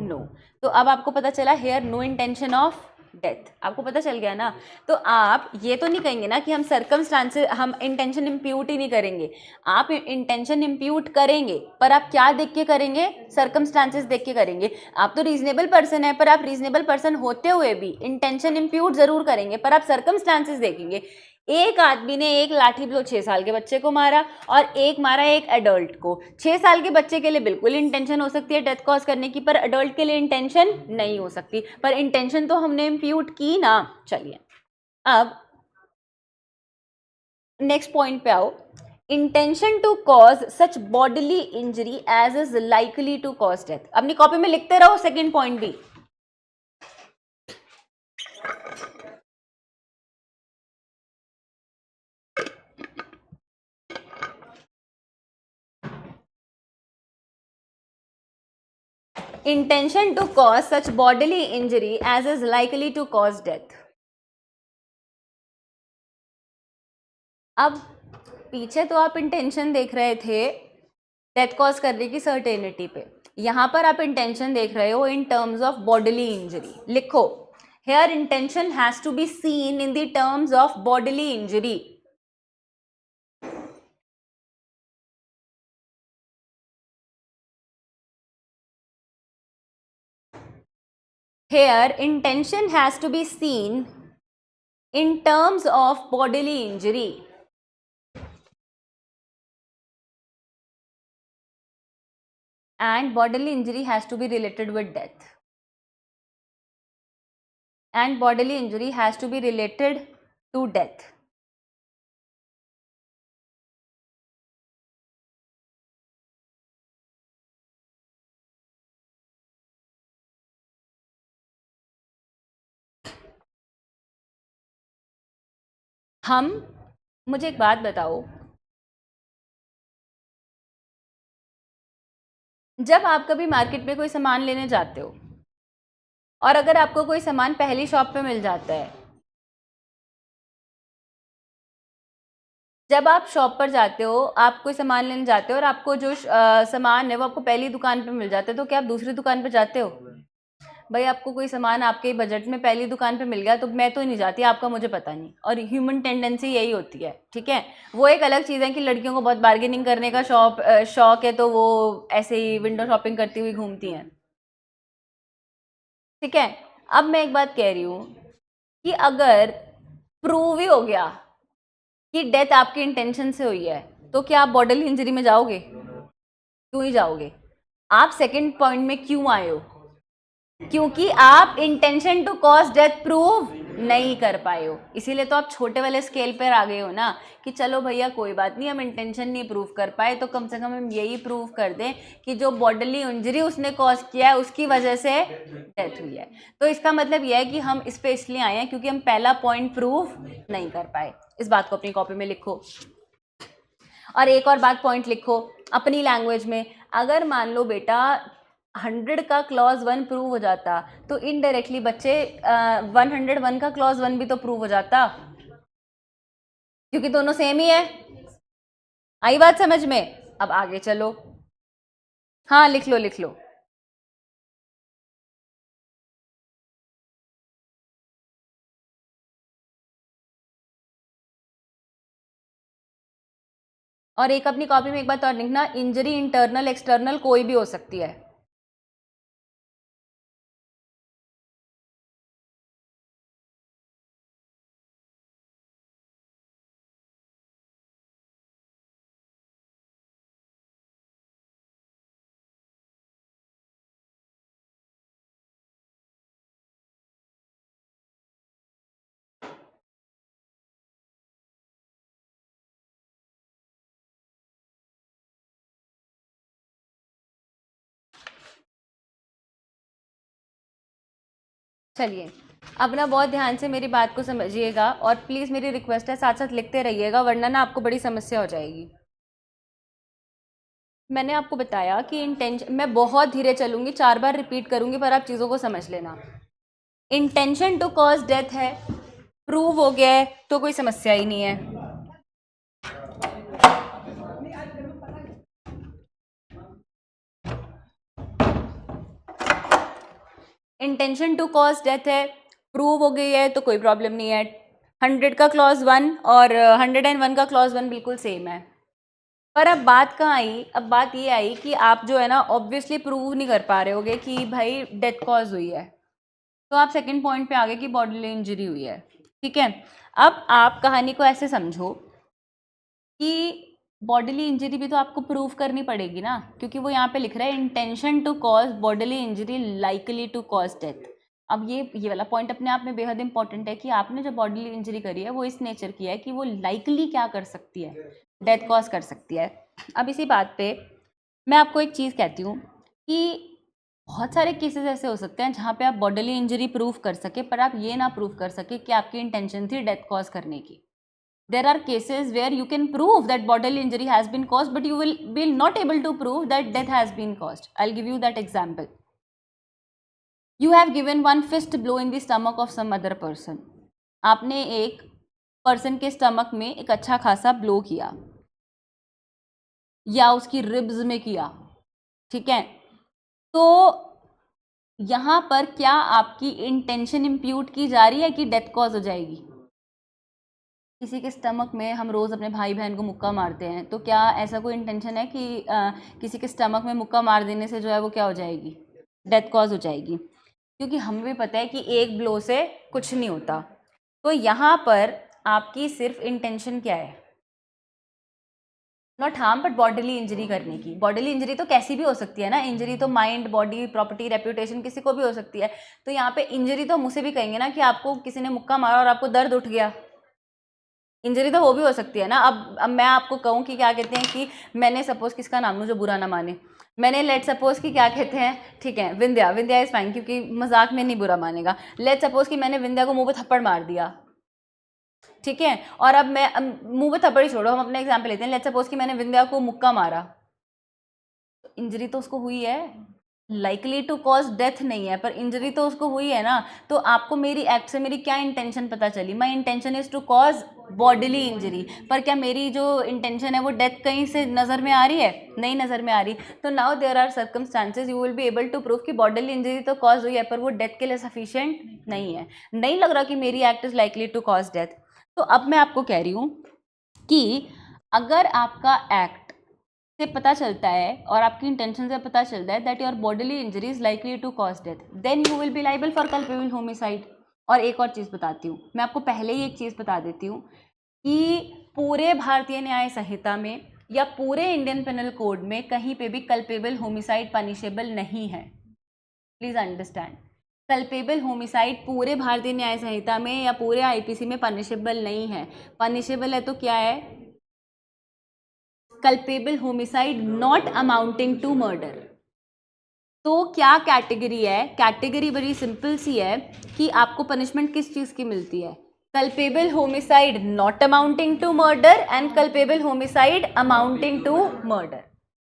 No. तो अब आपको पता चला here no intention of death, आपको पता चल गया ना। तो आप ये तो नहीं कहेंगे ना कि हम सर्कमस्टांसेस, हम इंटेंशन इम्प्यूट ही नहीं करेंगे। आप इंटेंशन इम्प्यूट करेंगे, पर आप क्या देख के करेंगे? सर्कमस्टांसेस देख के करेंगे। आप तो रीजनेबल पर्सन है, पर आप रीजनेबल पर्सन होते हुए भी इंटेंशन इम्प्यूट जरूर करेंगे, पर आप सर्कमस्टांसेस देखेंगे। एक आदमी ने एक लाठी ब्लो 6 साल के बच्चे को मारा और एक मारा एक एडल्ट को। 6 साल के बच्चे के लिए बिल्कुल इंटेंशन हो सकती है डेथ कॉज करने की, पर एडल्ट के लिए इंटेंशन नहीं हो सकती। पर इंटेंशन तो हमने इम्प्यूट की ना। चलिए अब नेक्स्ट पॉइंट पे आओ। Intention to cause such bodily injury as is likely to cause death. अपनी कॉपी में लिखते रहो सेकेंड पॉइंट भी। Intention to cause such bodily injury as is likely to cause death. अब पीछे तो आप इंटेंशन देख रहे थे डेथ कॉज करने की सर्टेनिटी पे, यहाँ पर आप इंटेंशन देख रहे हो in terms of bodily injury. लिखो, here intention has to be seen in the terms of bodily injury. Here intention has to be seen in terms of bodily injury. And bodily injury has to be related with death. And bodily injury has to be related to death. मुझे एक बात बताओ, जब आप कभी मार्केट में कोई सामान लेने जाते हो और अगर आपको कोई सामान पहली शॉप पे मिल जाता है, जब आप शॉप पर जाते हो, आप कोई सामान लेने जाते हो और आपको जो सामान है वो आपको पहली दुकान पे मिल जाता है, तो क्या आप दूसरी दुकान पे जाते हो? भाई आपको कोई सामान आपके बजट में पहली दुकान पे मिल गया तो मैं तो नहीं जाती, आपका मुझे पता नहीं, और ह्यूमन टेंडेंसी यही होती है, ठीक है। वो एक अलग चीज़ है कि लड़कियों को बहुत बार्गेनिंग करने का शौक है, तो वो ऐसे ही विंडो शॉपिंग करती हुई घूमती हैं, ठीक है। अब मैं एक बात कह रही हूँ कि अगर प्रूव ही हो गया कि डेथ आपके इंटेंशन से हुई है, तो क्या आप बॉडीली इंजरी में जाओगे? क्यों ही जाओगे? आप सेकंड पॉइंट में क्यों आए हो? क्योंकि आप intention to cause death prove नहीं कर पाए हो, इसीलिए तो आप छोटे वाले स्केल पर आ गए हो ना, कि चलो भैया कोई बात नहीं, हम इंटेंशन नहीं प्रूव कर पाए तो कम से कम हम यही प्रूव कर दें कि जो बॉडीली इंजरी उसने कॉज किया है उसकी वजह से डेथ हुई है। तो इसका मतलब यह है कि हम इस पे इसलिए आए हैं क्योंकि हम पहला पॉइंट प्रूव नहीं कर पाए। इस बात को अपनी कॉपी में लिखो। और एक और बात पॉइंट लिखो अपनी लैंग्वेज में, अगर मान लो बेटा 100 का क्लॉज 1 प्रूव हो जाता तो इनडायरेक्टली बच्चे 101 का क्लॉज 1 भी तो प्रूव हो जाता, क्योंकि दोनों सेम ही है। आई बात समझ में? अब आगे चलो। हाँ लिख लो लिख लो। और एक अपनी कॉपी में एक बात और लिखना, इंजरी इंटरनल एक्सटर्नल कोई भी हो सकती है। चलिए अब ना बहुत ध्यान से मेरी बात को समझिएगा और प्लीज़ मेरी रिक्वेस्ट है साथ साथ लिखते रहिएगा, वरना ना आपको बड़ी समस्या हो जाएगी। मैंने आपको बताया कि इंटेंशन, मैं बहुत धीरे चलूंगी, 4 बार रिपीट करूंगी, पर आप चीज़ों को समझ लेना। इंटेंशन टू कॉज डेथ है, प्रूव हो गया है तो कोई समस्या ही नहीं है। इंटेंशन टू कॉज डेथ है, प्रूव हो गई है तो कोई प्रॉब्लम नहीं है। 100 का क्लॉज 1 और 101 का क्लॉज 1 बिल्कुल सेम है। पर अब बात कहाँ आई? अब बात ये आई कि आप जो है ना ऑब्वियसली प्रूव नहीं कर पा रहे होगे कि भाई डेथ कॉज हुई है, तो आप सेकंड पॉइंट पे आ गए कि बॉडीली इंजरी हुई है, ठीक है। अब आप कहानी को ऐसे समझो कि बॉडीली इंजरी भी तो आपको प्रूव करनी पड़ेगी ना, क्योंकि वो यहाँ पे लिख रहा है intention to cause bodily injury likely to cause death. अब ये वाला पॉइंट अपने आप में बेहद इंपॉर्टेंट है कि आपने जो बॉडीली इंजरी करी है वो इस नेचर की है कि वो लाइकली क्या कर सकती है, डेथ कॉज कर सकती है। अब इसी बात पे मैं आपको एक चीज़ कहती हूँ कि बहुत सारे केसेस ऐसे हो सकते हैं जहाँ पे आप बॉडीली इंजरी प्रूव कर सके, पर आप ये ना प्रूव कर सके कि आपकी इंटेंशन थी डेथ कॉज करने की। There are cases where you can prove that bodily injury has been caused, but you will not able to prove that death has been caused. I'll give you that example. You have given one fist blow in the stomach of some other person. आपने एक पर्सन के स्टमक में एक अच्छा खासा ब्लो किया, या उसकी रिब्स में किया, ठीक है, तो यहां पर क्या आपकी इंटेंशन इंप्यूट की जा रही है कि डेथ कॉज हो जाएगी? किसी के स्टमक में हम रोज़ अपने भाई बहन को मुक्का मारते हैं, तो क्या ऐसा कोई इंटेंशन है कि किसी के स्टमक में मुक्का मार देने से जो है वो क्या हो जाएगी? डेथ कॉज हो जाएगी। क्योंकि हमें भी पता है कि एक ब्लो से कुछ नहीं होता। तो यहाँ पर आपकी सिर्फ इंटेंशन क्या है? Not harm but bodily injury करने की। बॉडीली इंजरी तो कैसी भी हो सकती है ना, इंजरी तो माइंड, बॉडी, प्रॉपर्टी, रेप्यूटेशन किसी को भी हो सकती है। तो यहाँ पे इंजरी तो मुझसे भी कहेंगे ना कि आपको किसी ने मुक्का मारा और आपको दर्द उठ गया, इंजरी तो वो भी हो सकती है ना। अब मैं आपको कहूँ कि क्या कहते हैं कि मैंने सपोज, किसका नाम लूँ जो बुरा ना माने, मैंने लेट सपोज कि क्या कहते हैं, ठीक है, विंध्या, विंध्या इज फाइन क्योंकि मजाक में नहीं बुरा मानेगा। लेट सपोज कि मैंने विंध्या को मुंह पे थप्पड़ मार दिया, ठीक है, और अब मैं मुंह पे थप्पड़ ही छोड़ो, हम अपने एग्जाम्पल लेते हैं। लेट सपोज कि मैंने विंध्या को मुक्का मारा, तो इंजरी तो उसको हुई है, लाइकली टू कॉज डेथ नहीं है, पर इंजरी तो उसको हुई है ना। तो आपको मेरी एक्ट से मेरी क्या इंटेंशन पता चली? My intention is to cause bodily injury, पर क्या मेरी जो इंटेंशन है वो डेथ कहीं से नज़र में आ रही है? नहीं नज़र में आ रही। तो now there are circumstances you will be able to prove कि बॉडीली इंजरी तो कॉज हुई है, पर वो डेथ के लिए सफिशिएंट नहीं है। नहीं लग रहा कि मेरी act is likely to cause death. तो अब मैं आपको कह रही हूँ कि अगर आपका एक्ट से पता चलता है और आपकी इंटेंशन से पता चलता है that your bodily injury is likely to cause death, then you will be liable for culpable homicide. और एक और चीज़ बताती हूँ मैं आपको, पहले ही एक चीज़ बता देती हूँ कि पूरे भारतीय न्याय संहिता में या पूरे इंडियन पेनल कोड में कहीं पे भी कल्पेबल होमिसाइड पनिशेबल नहीं है। प्लीज अंडरस्टैंड, कल्पेबल होमिसाइड पूरे भारतीय न्याय संहिता में या पूरे आईपीसी में पनिशेबल नहीं है। पनिशेबल है तो क्या है? Culpable homicide not amounting to murder. तो क्या कैटेगरी है? कैटेगरी बड़ी सिंपल सी है कि आपको पनिशमेंट किस चीज की मिलती है? Culpable homicide not amounting to murder and culpable homicide amounting to murder.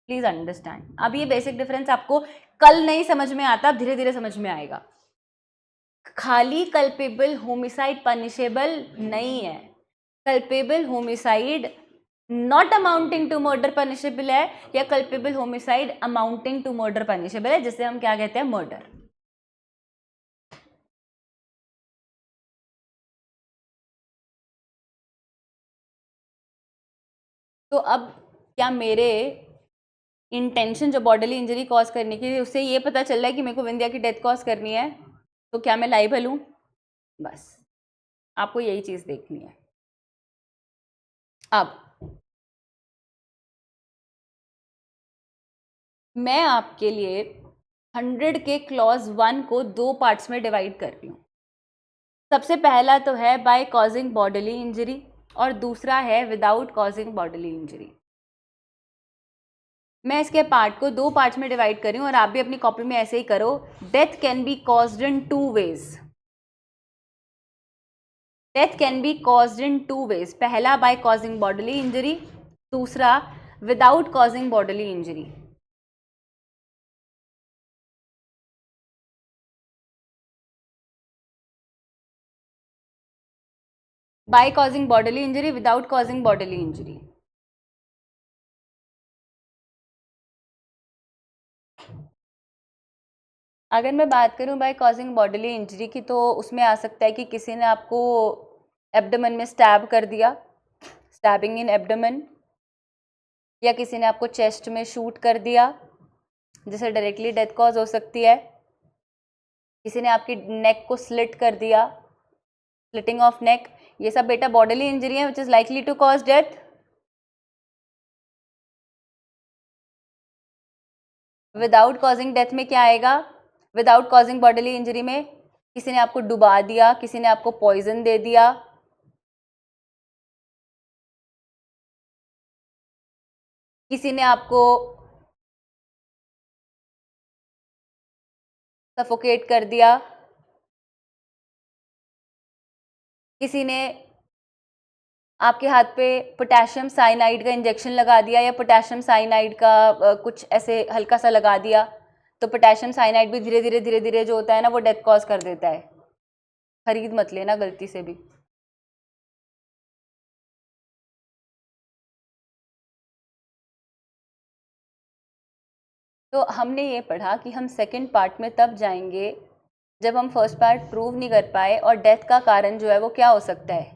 Please understand, अब ये बेसिक डिफरेंस आपको कल नहीं समझ में आता, धीरे धीरे समझ में आएगा। खाली कल्पेबल होमिसाइड पनिशेबल नहीं है, culpable homicide not amounting to murder punishable है, या culpable homicide amounting to murder punishable है, जिसे हम क्या कहते हैं? मर्डर। तो अब क्या मेरे इंटेंशन जो बॉडीली इंजरी कॉज करने की, उससे ये पता चल रहा है कि मेरे को विंध्या की डेथ कॉज करनी है, तो क्या मैं लाइबल हूं? बस आपको यही चीज देखनी है। अब मैं आपके लिए 100 के क्लॉज 1 को 2 पार्ट्स में डिवाइड कर रही हूँ। सबसे पहला तो है बाय कॉजिंग बॉडीली इंजरी और दूसरा है विदाउट कॉजिंग बॉडीली इंजरी। मैं इसके पार्ट को 2 पार्ट्स में डिवाइड कर रही हूँ और आप भी अपनी कॉपी में ऐसे ही करो। Death can be caused in 2 ways. Death can be caused in 2 ways. पहला बाय कॉजिंग बॉडीली इंजरी, दूसरा without causing bodily injury. By causing bodily injury, without causing bodily injury. अगर मैं बात करूं बाय कॉजिंग बॉडीली इंजरी की, तो उसमें आ सकता है कि किसी ने आपको एब्डोमेन में स्टैब कर दिया, स्टैबिंग इन एब्डोमेन, या किसी ने आपको चेस्ट में शूट कर दिया जिससे डायरेक्टली डेथ कॉज हो सकती है। किसी ने आपकी नेक को स्लिट कर दिया, स्लिटिंग ऑफ नेक, ये सब बेटा बॉडीली इंजरी है which is likely to cause death. Without causing death में क्या आएगा? विदाउट कॉजिंग बॉडीली इंजरी में किसी ने आपको डुबा दिया, किसी ने आपको पॉइजन दे दिया, किसी ने आपको सफोकेट कर दिया, किसी ने आपके हाथ पे पोटेशियम साइनाइड का इंजेक्शन लगा दिया या पोटेशियम साइनाइड का कुछ ऐसे हल्का सा लगा दिया। तो पोटेशियम साइनाइड भी धीरे धीरे धीरे धीरे जो होता है ना वो डेथ कॉज कर देता है। खरीद मत लेना गलती से भी। तो हमने ये पढ़ा कि हम सेकंड पार्ट में तब जाएंगे जब हम फर्स्ट पार्ट प्रूव नहीं कर पाए और डेथ का कारण जो है वो क्या हो सकता है,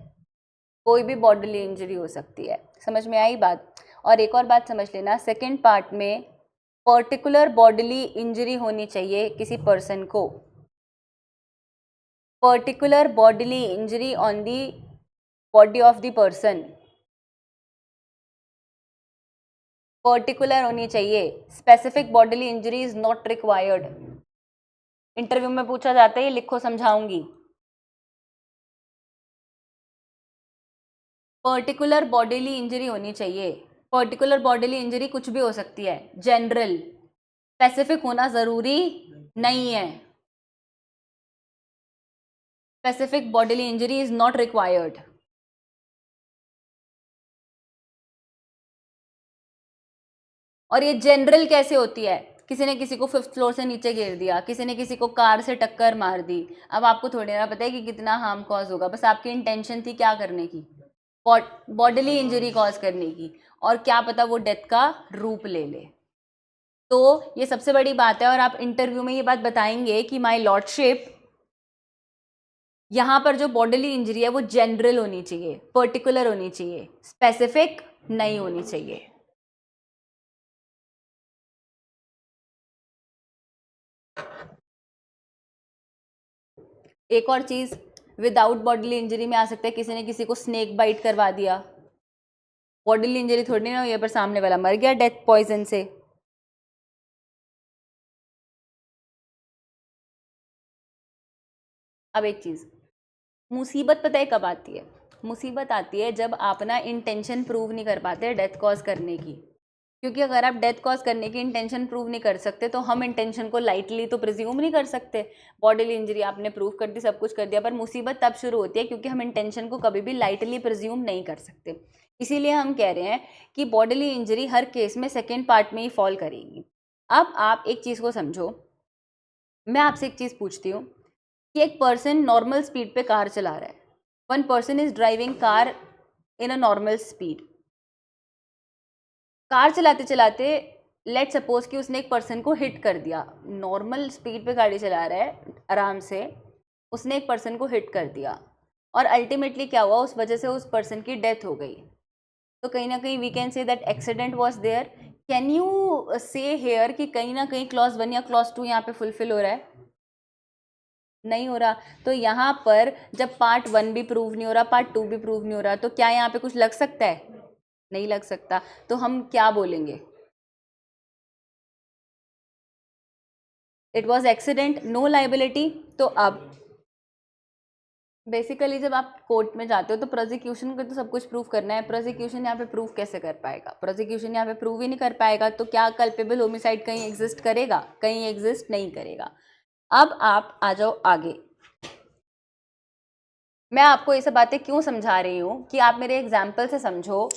कोई भी बॉडीली इंजरी हो सकती है। समझ में आई बात? और एक और बात समझ लेना, सेकंड पार्ट में पर्टिकुलर बॉडीली इंजरी होनी चाहिए किसी पर्सन को, particular bodily injury on the body of the person, particular होनी चाहिए। Specific bodily injury is not required. Interview में पूछा जाता है, ये लिखो समझाऊंगी। पर्टिकुलर बॉडीली इंजरी होनी चाहिए। पर्टिकुलर बॉडीली इंजरी कुछ भी हो सकती है, जनरल, स्पेसिफिक होना जरूरी नहीं है। Specific bodily injury is not required. और ये जनरल कैसे होती है? किसी ने किसी को 5th फ्लोर से नीचे गिर दिया, किसी ने किसी को कार से टक्कर मार दी। अब आपको थोड़ी ना पता है कि कितना हार्म कॉज होगा, बस आपकी इंटेंशन थी क्या करने की, बॉडीली इंजरी कॉज करने की, और क्या पता वो डेथ का रूप ले ले। तो ये सबसे बड़ी बात है। और आप इंटरव्यू में ये बात बताएंगे कि माय लॉर्डशिप, यहां पर जो बॉडीली इंजरी है वो जनरल होनी चाहिए, पर्टिकुलर होनी चाहिए, स्पेसिफिक नहीं होनी चाहिए। एक और चीज, विदाउट बॉडीली इंजरी में आ सकता है किसी ने किसी को स्नेक बाइट करवा दिया, बॉडीली इंजरी थोड़ी ना हुई है, पर सामने वाला मर गया डेथ पॉइजन से। अब एक चीज, मुसीबत पता है कब आती है? मुसीबत आती है जब आप ना इंटेंशन प्रूव नहीं कर पाते डेथ कॉज करने की। क्योंकि अगर आप डेथ कॉज करने की इंटेंशन प्रूव नहीं कर सकते तो हम इंटेंशन को लाइटली तो प्रिज्यूम नहीं कर सकते। बॉडीली इंजरी आपने प्रूव कर दी, सब कुछ कर दिया, पर मुसीबत तब शुरू होती है क्योंकि हम इंटेंशन को कभी भी लाइटली प्रिज्यूम नहीं कर सकते। इसीलिए हम कह रहे हैं कि बॉडीली इंजरी हर केस में सेकेंड पार्ट में ही फॉल करेगी। अब आप एक चीज़ को समझो, मैं आपसे एक चीज़ पूछती हूँ कि एक पर्सन नॉर्मल स्पीड पे कार चला रहा है, one person is driving car in a normal speed. Car चलाते चलाते लेट सपोज कि उसने एक पर्सन को हिट कर दिया, नॉर्मल स्पीड पे गाड़ी चला रहा है आराम से, उसने एक पर्सन को हिट कर दिया और अल्टीमेटली क्या हुआ, उस वजह से उस पर्सन की डेथ हो गई। तो कहीं ना कहीं we can say that accident was there. Can you say here कि कहीं ना कहीं क्लॉज 1 या क्लॉज 2 यहाँ पे फुलफिल हो रहा है? नहीं हो रहा। तो यहाँ पर जब पार्ट 1 भी प्रूव नहीं हो रहा, पार्ट 2 भी प्रूव नहीं हो रहा, तो क्या यहाँ पे कुछ लग सकता है? नहीं लग सकता। तो हम क्या बोलेंगे? It was accident, no liability. तो अब बेसिकली जब आप कोर्ट में जाते हो तो प्रोसिक्यूशन को तो सब कुछ प्रूव करना है। प्रोसिक्यूशन यहाँ पे प्रूव कैसे कर पाएगा? प्रोसिक्यूशन यहाँ पे प्रूव ही नहीं कर पाएगा। तो क्या कल्पेबल होमिसाइड कहीं एग्जिस्ट करेगा? कहीं एग्जिस्ट नहीं करेगा। अब आप आ जाओ आगे। मैं आपको ये सब बातें क्यों समझा रही हूँ कि आप मेरे एग्जाम्पल से समझो।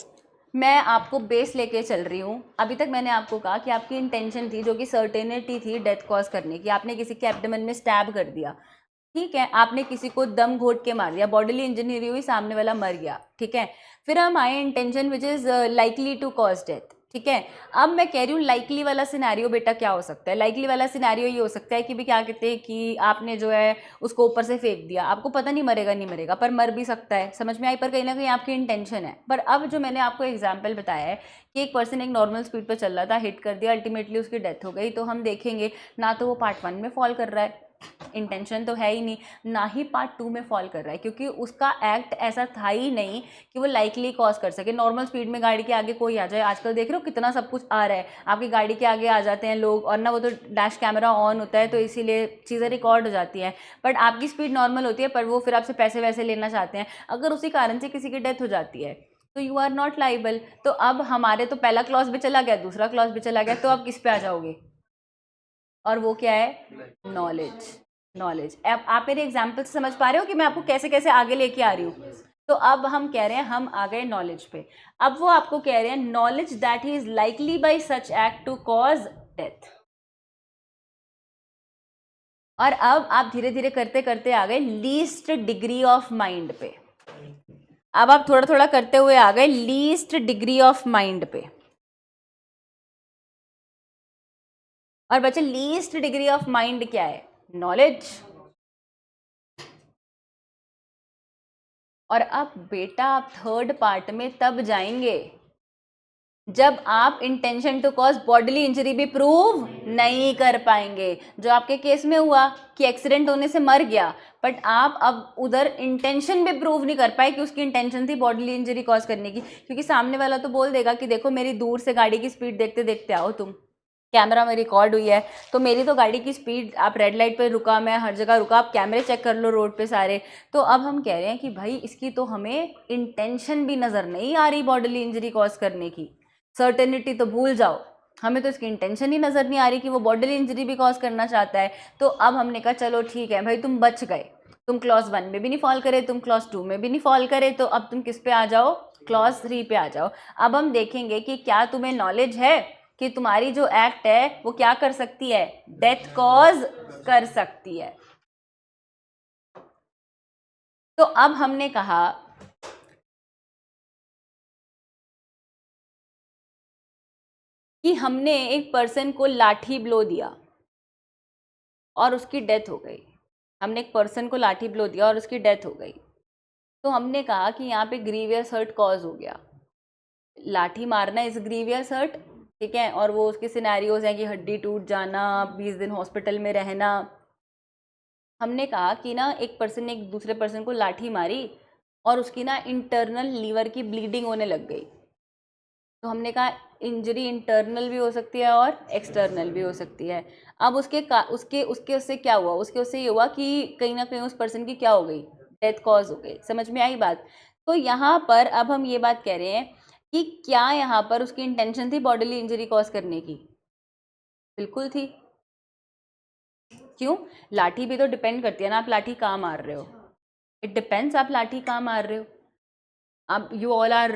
मैं आपको बेस लेके चल रही हूँ। अभी तक मैंने आपको कहा कि आपकी इंटेंशन थी, जो कि सर्टेनिटी थी डेथ कॉज करने की, आपने किसी के एब्डोमेन में स्टैब कर दिया, ठीक है, आपने किसी को दम घोट के मार दिया, बॉडीली इंजरी हुई, सामने वाला मर गया, ठीक है। फिर हम आए intention which is likely to cause death, ठीक है। अब मैं कह रही हूँ लाइकली वाला सिनेरियो बेटा क्या हो सकता है? लाइकली वाला सिनेरियो ये हो सकता है कि भी क्या कहते हैं कि आपने जो है उसको ऊपर से फेंक दिया, आपको पता नहीं मरेगा नहीं मरेगा, पर मर भी सकता है, समझ में आई? पर कहीं ना कहीं आपकी इंटेंशन है। पर अब जो मैंने आपको एग्जाम्पल बताया है कि एक पर्सन एक नॉर्मल स्पीड पर चल रहा था, हिट कर दिया, अल्टीमेटली उसकी डेथ हो गई, तो हम देखेंगे ना तो वो पार्ट 1 में फॉल कर रहा है, इंटेंशन तो है ही नहीं, ना ही पार्ट 2 में फॉल कर रहा है, क्योंकि उसका एक्ट ऐसा था ही नहीं कि वो लाइकली कॉज कर सके। नॉर्मल स्पीड में गाड़ी के आगे कोई आ जाए, आजकल देख रहे हो कितना सब कुछ आ रहा है, आपकी गाड़ी के आगे आ जाते हैं लोग, और ना वो तो डैश कैमरा ऑन होता है तो इसीलिए चीज़ें रिकॉर्ड हो जाती हैं। बट आपकी स्पीड नॉर्मल होती है, पर वो फिर आपसे पैसे वैसे लेना चाहते हैं। अगर उसी कारण से किसी की डेथ हो जाती है तो यू आर नॉट लाइबल। तो अब हमारे तो पहला क्लॉज भी चला गया, दूसरा क्लॉज भी चला गया, तो अब किस पे आ जाओगे? और वो क्या है? नॉलेज। नॉलेज। अब आप मेरे एग्जाम्पल से समझ पा रहे हो कि मैं आपको कैसे कैसे आगे लेके आ रही हूँ? तो अब हम कह रहे हैं, हम आ गए नॉलेज पे। अब वो आपको कह रहे हैं knowledge that he is likely by such act to cause death. और अब आप धीरे धीरे करते करते आ गए लीस्ट डिग्री ऑफ माइंड पे। अब आप थोड़ा थोड़ा करते हुए आ गए लीस्ट डिग्री ऑफ माइंड पे। और बच्चे लीस्ट डिग्री ऑफ माइंड क्या है? नॉलेज। और अब बेटा आप थर्ड पार्ट में तब जाएंगे जब आप intention to cause bodily injury भी प्रूव नहीं कर पाएंगे। जो आपके केस में हुआ कि एक्सीडेंट होने से मर गया, बट आप अब उधर इंटेंशन भी प्रूव नहीं कर पाए कि उसकी इंटेंशन थी बॉडीली इंजरी कॉज करने की, क्योंकि सामने वाला तो बोल देगा कि देखो मेरी दूर से गाड़ी की स्पीड देखते देखते आओ, तुम कैमरा में रिकॉर्ड हुई है, तो मेरी तो गाड़ी की स्पीड, आप रेड लाइट पे रुका, मैं हर जगह रुका, आप कैमरे चेक कर लो रोड पे सारे। तो अब हम कह रहे हैं कि भाई इसकी तो हमें इंटेंशन भी नज़र नहीं आ रही बॉडीली इंजरी कॉज करने की, सर्टेनिटी तो भूल जाओ, हमें तो इसकी इंटेंशन ही नज़र नहीं आ रही कि वो बॉडीली इंजरी भी कॉज करना चाहता है। तो अब हमने कहा चलो ठीक है भाई, तुम बच गए, तुम क्लॉज 1 में भी नहीं फॉल करे, तुम क्लॉज 2 में भी नहीं फॉल करे, तो अब तुम किस पे आ जाओ? क्लॉज 3 पे आ जाओ। अब हम देखेंगे कि क्या तुम्हें नॉलेज है कि तुम्हारी जो एक्ट है वो क्या कर सकती है? डेथ कॉज कर सकती है। तो अब हमने कहा कि हमने एक पर्सन को लाठी ब्लो दिया और उसकी डेथ हो गई, हमने एक पर्सन को लाठी ब्लो दिया और उसकी डेथ हो गई, तो हमने कहा कि यहाँ पे ग्रीवियस हर्ट कॉज हो गया। लाठी मारना इज ग्रीवियस हर्ट, ठीक है, और वो उसके सिनेरियोज हैं कि हड्डी टूट जाना, 20 दिन हॉस्पिटल में रहना। हमने कहा कि ना एक पर्सन ने एक दूसरे पर्सन को लाठी मारी और उसकी ना इंटरनल लीवर की ब्लीडिंग होने लग गई, तो हमने कहा इंजरी इंटरनल भी हो सकती है और एक्सटर्नल भी हो सकती है। अब उसके उसके उससे क्या हुआ? उसके उससे ये हुआ कि कहीं ना कहीं उस पर्सन की क्या हो गई? डेथ कॉज हो गई। समझ में आई बात? तो यहाँ पर अब हम ये बात कह रहे हैं कि क्या यहाँ पर उसकी इंटेंशन थी बॉडीली इंजरी कॉज करने की? बिल्कुल थी। क्यों? लाठी भी तो डिपेंड करती है ना, आप लाठी कहाँ मार रहे हो, इट डिपेंड्स आप लाठी कहाँ मार रहे हो। आप you all are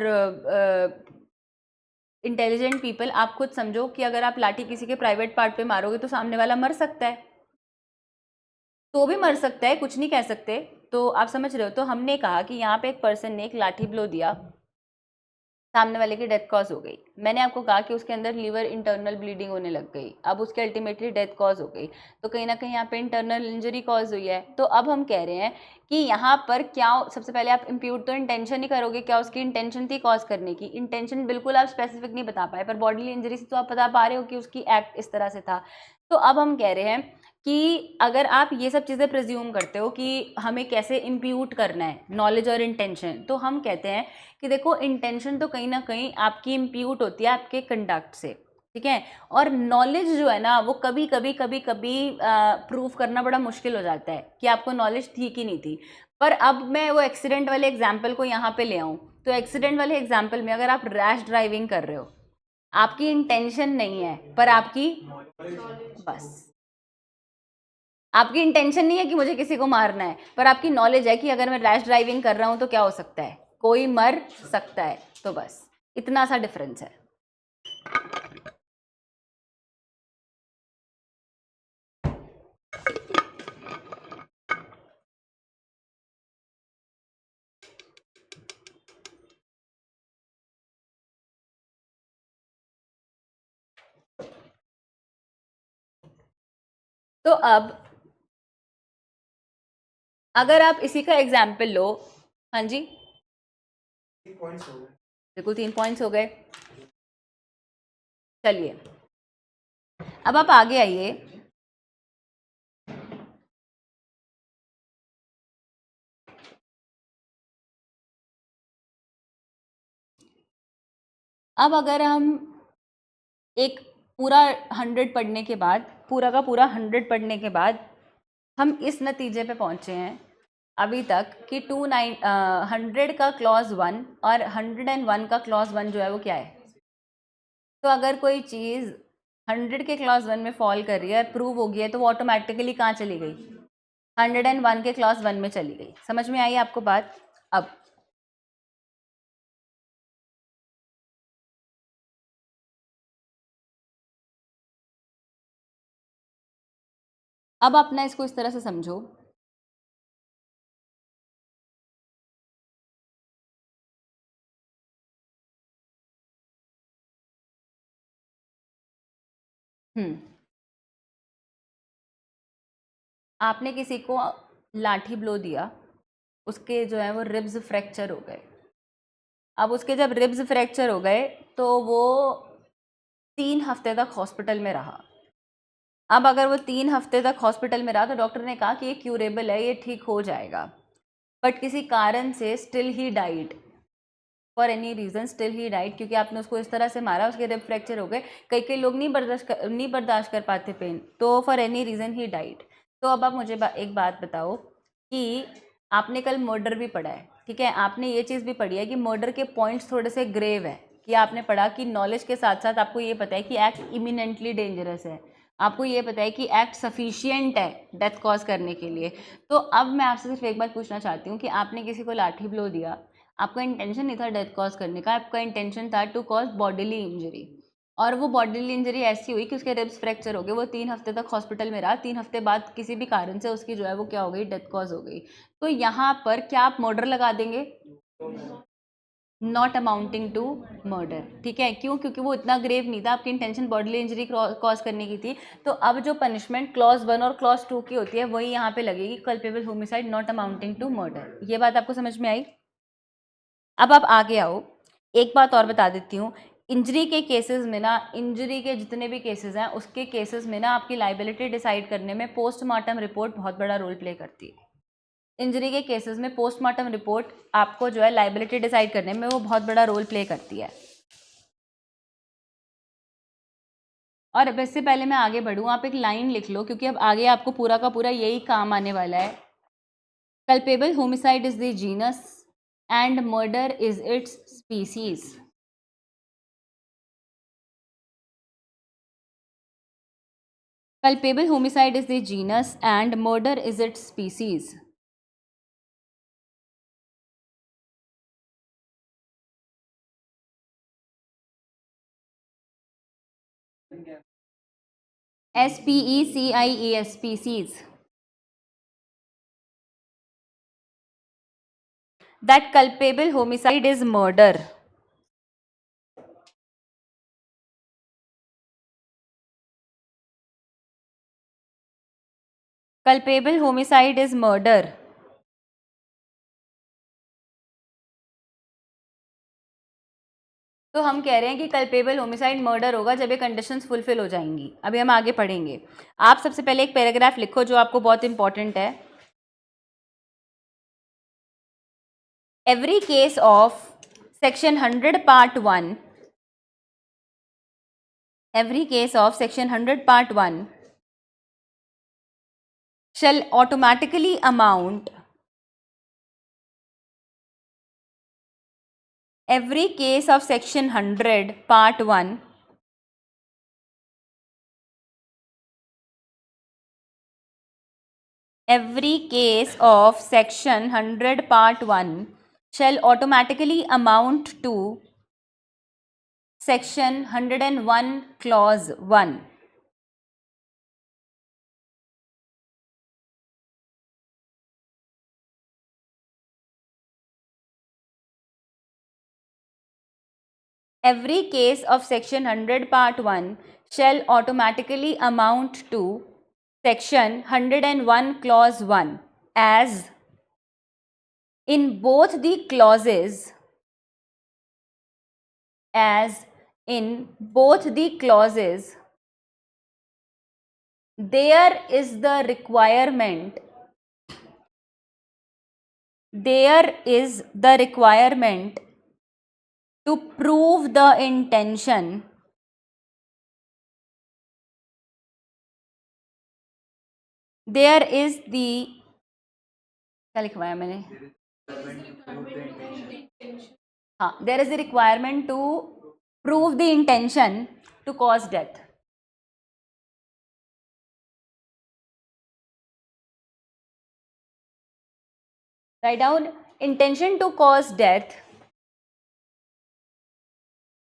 intelligent people, आप खुद समझो कि अगर आप लाठी किसी के प्राइवेट पार्ट पे मारोगे तो सामने वाला मर सकता है, तो भी मर सकता है, कुछ नहीं कह सकते। तो आप समझ रहे हो? तो हमने कहा कि यहाँ पे एक पर्सन ने एक लाठी ब्लो दिया, सामने वाले की डेथ कॉज हो गई। मैंने आपको कहा कि उसके अंदर लीवर इंटरनल ब्लीडिंग होने लग गई, अब उसके अल्टीमेटली डेथ कॉज हो गई, तो कहीं ना कहीं यहाँ पे इंटरनल इंजरी कॉज हुई है। तो अब हम कह रहे हैं कि यहाँ पर क्या, सबसे पहले आप इम्प्यूट तो इंटेंशन ही करोगे, क्या उसकी इंटेंशन थी कॉज करने की? इंटेंशन बिल्कुल आप स्पेसिफिक नहीं बता पाए, पर बॉडीली इंजरी से तो आप बता पा रहे हो कि उसकी एक्ट इस तरह से था। तो अब हम कह रहे हैं कि अगर आप ये सब चीज़ें प्रिज्यूम करते हो कि हमें कैसे इम्प्यूट करना है नॉलेज और इंटेंशन, तो हम कहते हैं कि देखो इंटेंशन तो कहीं ना कहीं आपकी इम्प्यूट होती है आपके कंडक्ट से, ठीक है, और नॉलेज जो है ना वो कभी कभी प्रूव करना बड़ा मुश्किल हो जाता है कि आपको नॉलेज थी कि नहीं थी। पर अब मैं वो एक्सीडेंट वाले एग्जाम्पल को यहाँ पे ले आऊँ, तो एक्सीडेंट वाले एग्जाम्पल में अगर आप रैश ड्राइविंग कर रहे हो, आपकी इंटेंशन नहीं है पर आपकी, बस, आपकी इंटेंशन नहीं है कि मुझे किसी को मारना है, पर आपकी नॉलेज है कि अगर मैं रैश ड्राइविंग कर रहा हूं तो क्या हो सकता है? कोई मर सकता है। तो बस इतना सा डिफरेंस है। तो अब अगर आप इसी का एग्जाम्पल लो, हाँ जी, बिल्कुल 3 पॉइंट्स हो गए। चलिए अब आप आगे आइए। अब अगर हम एक पूरा 100 पढ़ने के बाद, पूरा का पूरा 100 पढ़ने के बाद हम इस नतीजे पे पहुंचे हैं अभी तक कि 100 का क्लॉज 1 और 101 का क्लॉज 1 जो है वो क्या है? तो अगर कोई चीज़ 100 के क्लॉज 1 में फॉल कर रही है, प्रूव हो गई है, तो वो ऑटोमेटिकली कहाँ चली गई? 101 के क्लॉज 1 में चली गई। समझ में आई आपको बात? अब अपना इसको इस तरह से समझो, आपने किसी को लाठी ब्लो दिया, उसके जो है वो रिब्स फ्रैक्चर हो गए। अब उसके जब रिब्स फ्रैक्चर हो गए तो वो 3 हफ्ते तक हॉस्पिटल में रहा। अब अगर वो 3 हफ्ते तक हॉस्पिटल में रहा तो डॉक्टर ने कहा कि ये क्यूरेबल है, ये ठीक हो जाएगा, बट किसी कारण से still he died, for any reason still he died, क्योंकि आपने उसको इस तरह से मारा, उसके रिब फ्रैक्चर हो गए। कई लोग नहीं बर्दाश्त कर पाते पेन, तो for any reason he died. तो अब आप मुझे एक बात बताओ कि आपने कल मर्डर भी पढ़ा है, ठीक है, आपने ये चीज़ भी पढ़ी है कि मर्डर के पॉइंट्स थोड़े से ग्रेव है, कि आपने पढ़ा कि नॉलेज के साथ साथ आपको ये पता है कि एक्ट इमिनेंटली डेंजरस है, आपको ये पता है कि एक्ट सफिशियंट है डेथ कॉज करने के लिए। तो अब मैं आपसे सिर्फ एक बात पूछना चाहती हूँ कि आपने किसी को लाठी ब्लो दिया, आपका इंटेंशन नहीं था डेथ कॉज करने का, आपका इंटेंशन था टू कॉज बॉडीली इंजरी, और वो बॉडीली इंजरी ऐसी हुई कि उसके रिब्स फ्रैक्चर हो गए, वो 3 हफ्ते तक हॉस्पिटल में रहा, 3 हफ्ते बाद किसी भी कारण से उसकी जो है वो क्या हो गई, डेथ कॉज हो गई। तो यहाँ पर क्या आप मर्डर लगा देंगे? नॉट अमाउंटिंग टू मर्डर, ठीक है, क्यों? क्योंकि वो इतना ग्रेव नहीं था, आपकी इंटेंशन बॉडीली इंजरी कॉज करने की थी। तो अब जो पनिशमेंट क्लॉज 1 और क्लॉज 2 की होती है वही यहाँ पे लगेगी, culpable homicide not amounting to murder. ये बात आपको समझ में आई? अब आप आगे आओ, एक बात और बता देती हूँ, इंजरी के केसेस में ना, इंजरी के जितने भी केसेस हैं उसके केसेस में ना आपकी लाइबिलिटी डिसाइड करने में पोस्टमार्टम रिपोर्ट बहुत बड़ा रोल प्ले करती है। इंजरी के केसेस में पोस्टमार्टम रिपोर्ट आपको जो है लाइबिलिटी डिसाइड करने में वो बहुत बड़ा रोल प्ले करती है। और अब इससे पहले मैं आगे बढ़ूँ, आप एक लाइन लिख लो, क्योंकि अब आगे आपको पूरा का पूरा यही काम आने वाला है। Culpable homicide is the genus and murder is it's species. Culpable homicide is the genus and murder is its species. SPECIES, species. That culpable homicide is murder. Culpable homicide is murder. तो हम कह रहे हैं कि कल्पेबल होमिसाइड मर्डर होगा जब ये कंडीशंस फुलफिल हो जाएंगी। अभी हम आगे पढ़ेंगे। आप सबसे पहले एक पैराग्राफ लिखो जो आपको बहुत इंपॉर्टेंट है। Every case of section 100 part 1, every case of section 100 part 1 shall automatically amount, every case of section 100 part 1 every case of section 100 part 1 shall automatically amount to section 101 clause 1. Every case of section 100 part 1 shall automatically amount to section 101 clause 1 as in both the clauses, as in both the clauses there is the requirement, there is the requirement to prove the intention, there is the, क्या लिखवाया मैंने, हाँ, there is the requirement to prove the intention to cause death. Write down intention to cause death,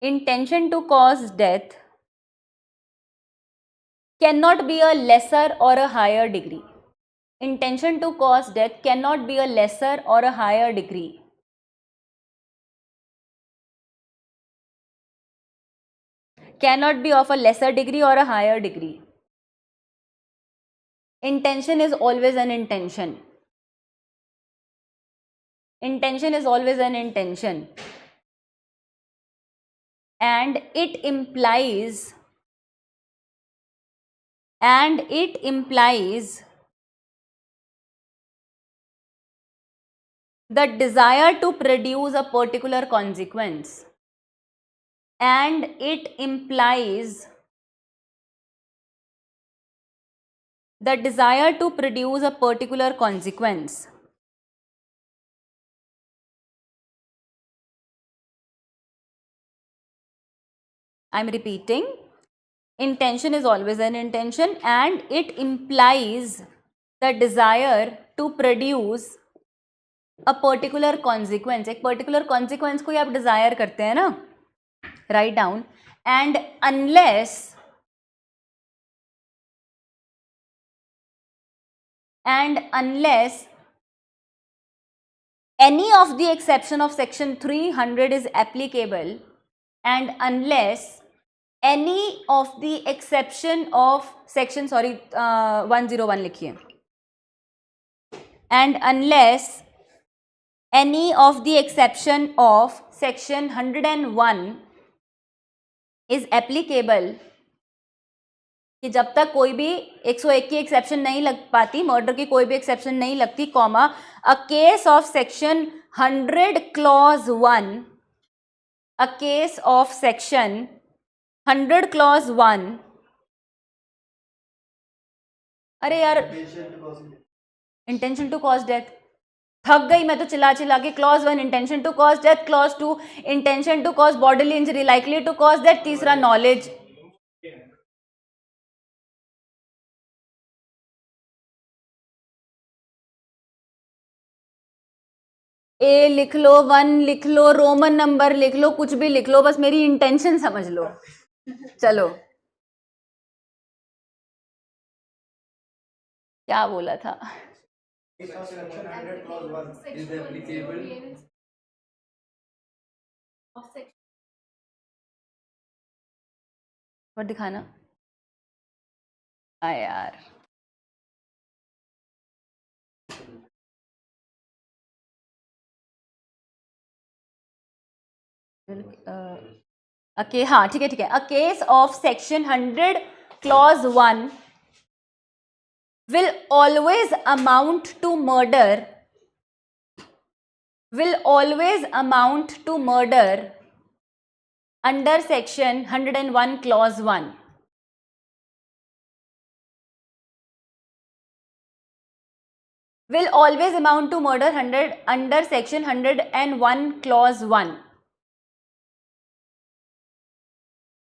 intention to cause death cannot be a lesser or a higher degree. Intention to cause death cannot be a lesser or a higher degree. Cannot be of a lesser degree or a higher degree. Intention is always an intention. Intention is always an intention. And it implies the desire to produce a particular consequence. And it implies the desire to produce a particular consequence. I'm repeating, intention is always an intention and it implies the desire to produce a particular consequence. एक particular consequence को ही आप desire करते हैं ना, write down, and unless any of the exception of section 300 is applicable, and unless any of the exception of section 101 लिखिए, and unless any of the exception of section 101 is applicable, कि जब तक कोई भी 101 की एक्सेप्शन नहीं लग पाती, मर्डर की कोई भी एक्सेप्शन नहीं लगती, comma, a case of section 100 clause 1, a case of section 100 clause 1, अरे यार, इंटेंशन टू कॉज डेथ, थक गई मैं तो चिल्ला चिल्ला के. Clause 1 intention to cause death, clause 2 intention to cause bodily injury likely to cause death, तीसरा नॉलेज. ए लिख लो, 1 लिख लो, रोमन नंबर लिख लो, कुछ भी लिख लो, बस मेरी इंटेंशन समझ लो. चलो, क्या बोला था? और दिखाना. हाँ यार, ओके, हाँ ठीक है. A case of section 100 clause 1 will always amount to murder, under section 101 clause 1. Will always amount to murder under section 101 clause 1.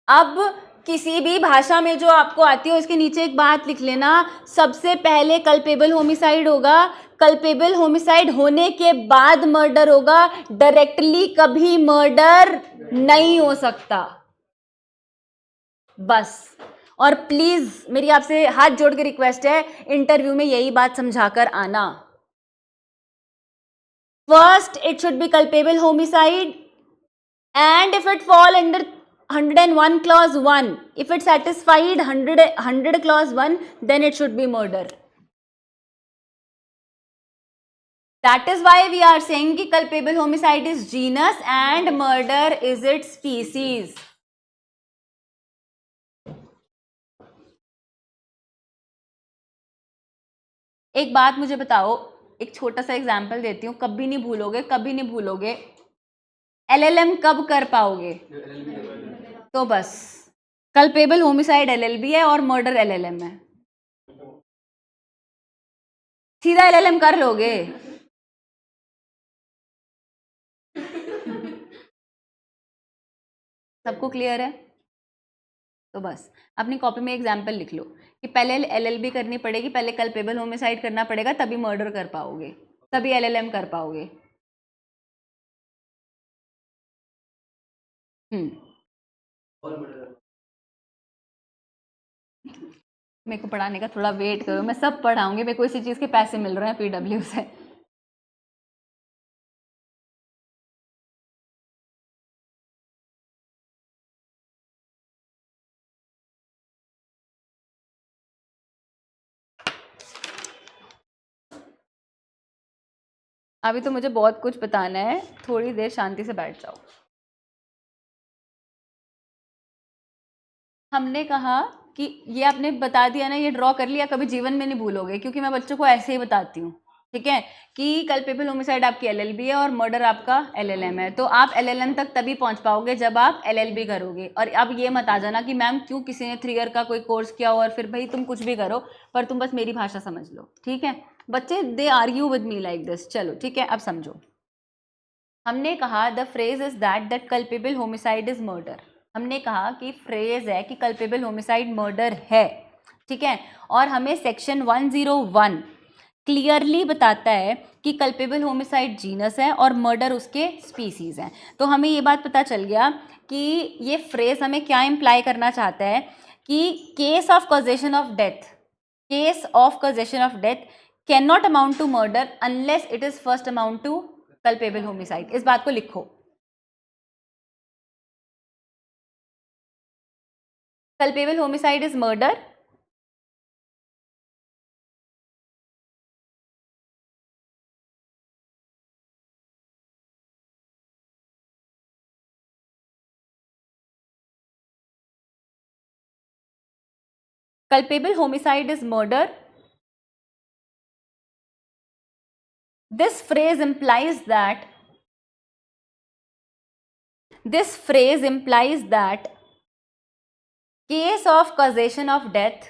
अब किसी भी भाषा में जो आपको आती है उसके नीचे एक बात लिख लेना, सबसे पहले कल्पेबल होमिसाइड होगा, कल्पेबल होमिसाइड होने के बाद मर्डर होगा, डायरेक्टली कभी मर्डर नहीं हो सकता. बस. और प्लीज मेरी आपसे हाथ जोड़ के रिक्वेस्ट है, इंटरव्यू में यही बात समझाकर आना. First it should be culpable homicide, and if it fall under 101 clause 1, if it satisfied 100 clause 1, then it should be murder. That is why we are saying कि culpable homicide is genus and murder is its species. एक बात मुझे बताओ, एक छोटा सा एग्जाम्पल देती हूँ, कभी नहीं भूलोगे, LLM कब कर पाओगे? तो बस, कल्पेबल होमिसाइड LLB है और मर्डर LLM है, सीधा LLM कर लोगे. सबको क्लियर है? तो बस अपनी कॉपी में एग्जाम्पल लिख लो कि पहले LLB करनी पड़ेगी, पहले कल्पेबल होमिसाइड करना पड़ेगा, तभी मर्डर कर पाओगे, तभी LLM कर पाओगे. मेरे को पढ़ाने का थोड़ा वेट करो, मैं सब पढ़ाऊंगी, मेरे को इसी चीज़ के पैसे मिल रहे हैं PW से. अभी तो मुझे बहुत कुछ बताना है, थोड़ी देर शांति से बैठ जाओ। हमने कहा कि ये आपने बता दिया ना, ये ड्रॉ कर लिया, कभी जीवन में नहीं भूलोगे, क्योंकि मैं बच्चों को ऐसे ही बताती हूँ, ठीक है, कि कल्पेबल होमिसाइड आपकी एलएलबी है और मर्डर आपका एलएलएम है। तो आप एलएलएम तक तभी पहुंच पाओगे जब आप एलएलबी करोगे। और अब ये मत आ जाना कि मैम क्यों किसी ने 3 ईयर का कोई कोर्स किया हो, और फिर भाई तुम कुछ भी करो पर तुम बस मेरी भाषा समझ लो, ठीक है। बच्चे दे argue with me like this. चलो ठीक है, अब समझो। हमने कहा the phrase is that culpable homicide is murder. हमने कहा कि फ्रेज है कि कल्पेबल होमिसाइड मर्डर है, ठीक है। और हमें सेक्शन 101 क्लियरली बताता है कि कल्पेबल होमिसाइड जीनस है और मर्डर उसके स्पीसीज हैं। तो हमें ये बात पता चल गया कि ये फ्रेज हमें क्या इम्प्लाई करना चाहता है कि case of causation of death, case of causation of death can not amount to murder unless it is first amount to culpable homicide. इस बात को लिखो। Culpable homicide is murder culpable homicide is murder. This phrase implies that case of causation of death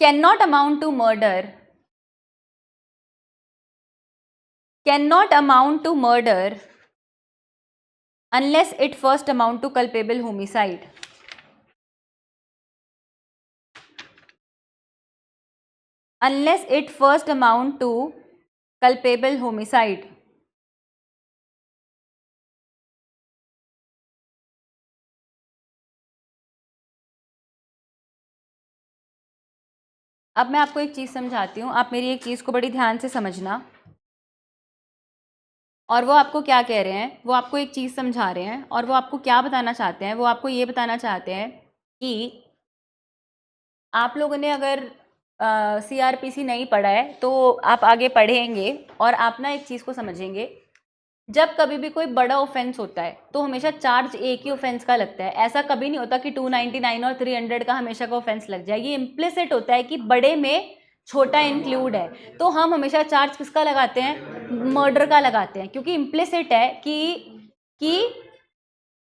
cannot amount to murder unless it first amount to culpable homicide. Unless it first amount to culpable homicide. अब मैं आपको एक चीज़ समझाती हूँ, आप मेरी एक चीज़ को बड़ी ध्यान से समझना। और वो आपको क्या कह रहे हैं, वो आपको एक चीज़ समझा रहे हैं, और वो आपको क्या बताना चाहते हैं, वो आपको ये बताना चाहते हैं कि आप लोगों ने अगर CRPC नहीं पढ़ा है तो आप आगे पढ़ेंगे और आप ना एक चीज़ को समझेंगे। जब कभी भी कोई बड़ा ऑफेंस होता है तो हमेशा चार्ज एक ही ऑफेंस का लगता है। ऐसा कभी नहीं होता कि 299 और 300 का हमेशा का ऑफेंस लग जाए। ये इम्प्लिसिट होता है कि बड़े में छोटा इंक्लूड है, तो हम हमेशा चार्ज किसका लगाते हैं, मर्डर का लगाते हैं, क्योंकि इम्प्लिसिट है कि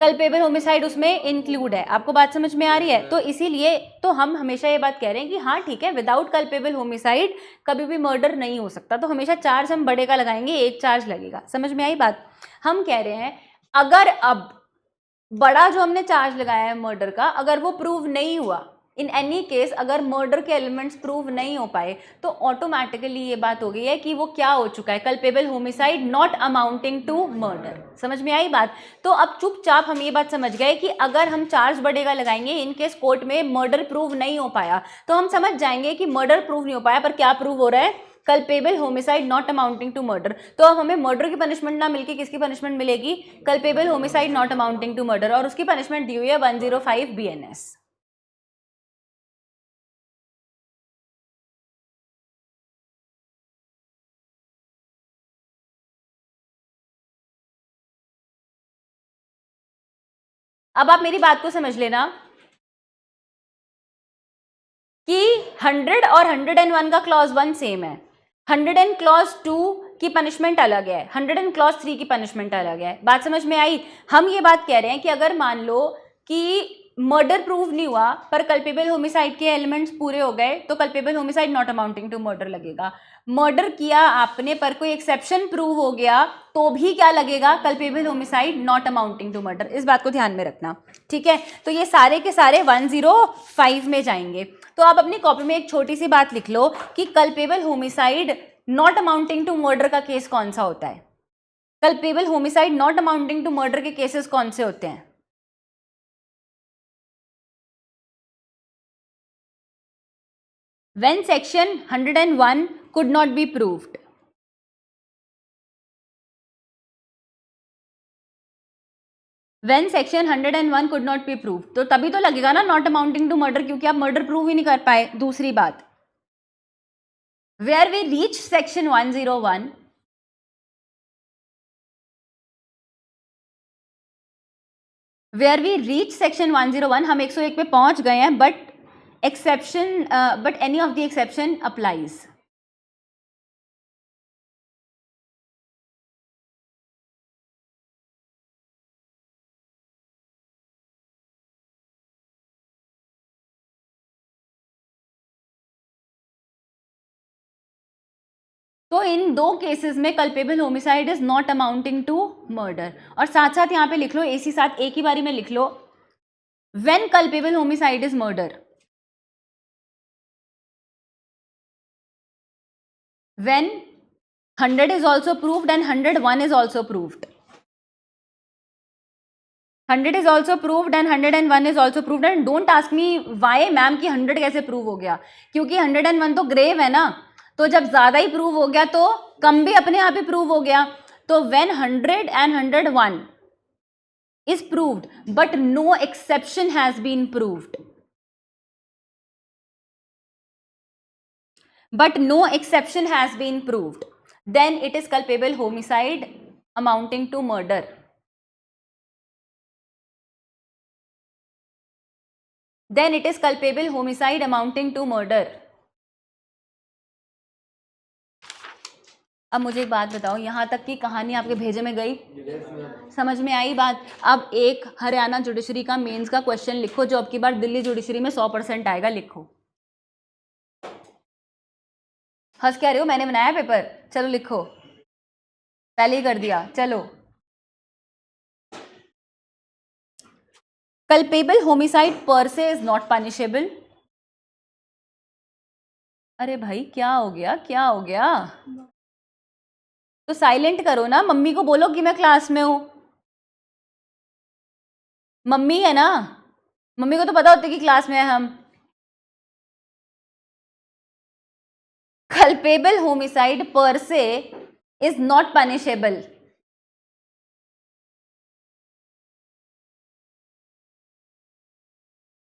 कल्पेबल होमिसाइड उसमें इंक्लूड है। आपको बात समझ में आ रही है? तो इसीलिए तो हम हमेशा ये बात कह रहे हैं कि हाँ ठीक है, विदाउट कल्पेबल होमिसाइड कभी भी मर्डर नहीं हो सकता, तो हमेशा चार्ज हम बड़े का लगाएंगे, एक चार्ज लगेगा। समझ में आई बात? हम कह रहे हैं अगर अब बड़ा जो हमने चार्ज लगाया है मर्डर का, अगर वो प्रूव नहीं हुआ, इन एनी केस अगर मर्डर के एलिमेंट्स प्रूव नहीं हो पाए, तो ऑटोमेटिकली ये बात हो गई है कि वो क्या हो चुका है, culpable homicide not amounting to murder. समझ में आई बात? तो अब चुपचाप हम ये बात समझ गए कि अगर हम चार्ज बढ़ेगा लगाएंगे इन केस कोर्ट में मर्डर प्रूव नहीं हो पाया, तो हम समझ जाएंगे कि मर्डर प्रूव नहीं हो पाया, पर क्या प्रूव हो रहा है, culpable homicide not amounting to murder. तो अब हमें मर्डर की पनिशमेंट ना मिलके किसकी पनिशमेंट मिलेगी, culpable homicide not amounting to murder, और उसकी पनिशमेंट दी हुई है 105 BNS। अब आप मेरी बात को समझ लेना कि 100 और 101 का क्लॉज 1 सेम है, 100 एंड क्लॉज 2 की पनिशमेंट अलग है, 100 एंड क्लॉज 3 की पनिशमेंट अलग है। बात समझ में आई? हम ये बात कह रहे हैं कि अगर मान लो कि मर्डर प्रूव नहीं हुआ पर कल्पेबल होमिसाइड के एलिमेंट्स पूरे हो गए, तो culpable homicide not amounting to murder लगेगा। मर्डर किया आपने पर कोई एक्सेप्शन प्रूव हो गया तो भी क्या लगेगा, culpable homicide not amounting to murder. इस बात को ध्यान में रखना, ठीक है। तो ये सारे के सारे 105 में जाएंगे। तो आप अपनी कॉपी में एक छोटी सी बात लिख लो कि culpable homicide not amounting to murder का केस कौन सा होता है, culpable homicide not amounting to murder के केसेस कौन से होते हैं। When section 101 could not be proved, when section 101 could not be prove, तो तभी तो लगेगा ना नॉट अमाउंटिंग टू मर्डर, क्योंकि आप मर्डर प्रूव ही नहीं कर पाए। दूसरी बात, where we reach section 101, where we reach section 101, हम 101 पे पहुंच गए हैं, but exception, but any of the exception applies. तो इन दो केसेस में culpable homicide is not amounting to murder. और साथ साथ यहां पे लिख लो, एक ही साथ एक ही बारी में लिख लो, when culpable homicide is murder, when 100 is also proved and 101 is also proved, 100 is also proved and 101 is also proved, and don't ask me why ma'am कि 100 कैसे प्रूव हो गया, क्योंकि 101 तो ग्रेव है ना, तो जब ज्यादा ही प्रूव हो गया तो कम भी अपने आप ही प्रूव हो गया। तो when 100 and 101 is proved but no exception has been proved, but no exception has been proved, then it is culpable homicide amounting to murder. Then it is culpable homicide amounting to murder. अब मुझे एक बात बताओ, यहाँ तक की कहानी आपके भेजे में गई? समझ में आई बात? अब एक हरियाणा जुडिशरी का मेंस का क्वेश्चन लिखो जो अब की बार दिल्ली जुडिशरी में 100% आएगा, लिखो। हंस क्या रहे हो? मैंने बनाया पेपर, चलो लिखो। पहले ही कर दिया, चलो। कल्पेबल होमिसाइड पर से इज नॉट पनिशेबल। अरे भाई क्या हो गया, क्या हो गया? तो साइलेंट करो ना, मम्मी को बोलो कि मैं क्लास में हूं। मम्मी है ना, मम्मी को तो पता होता है कि क्लास में है हम। culpable homicide per se is not punishable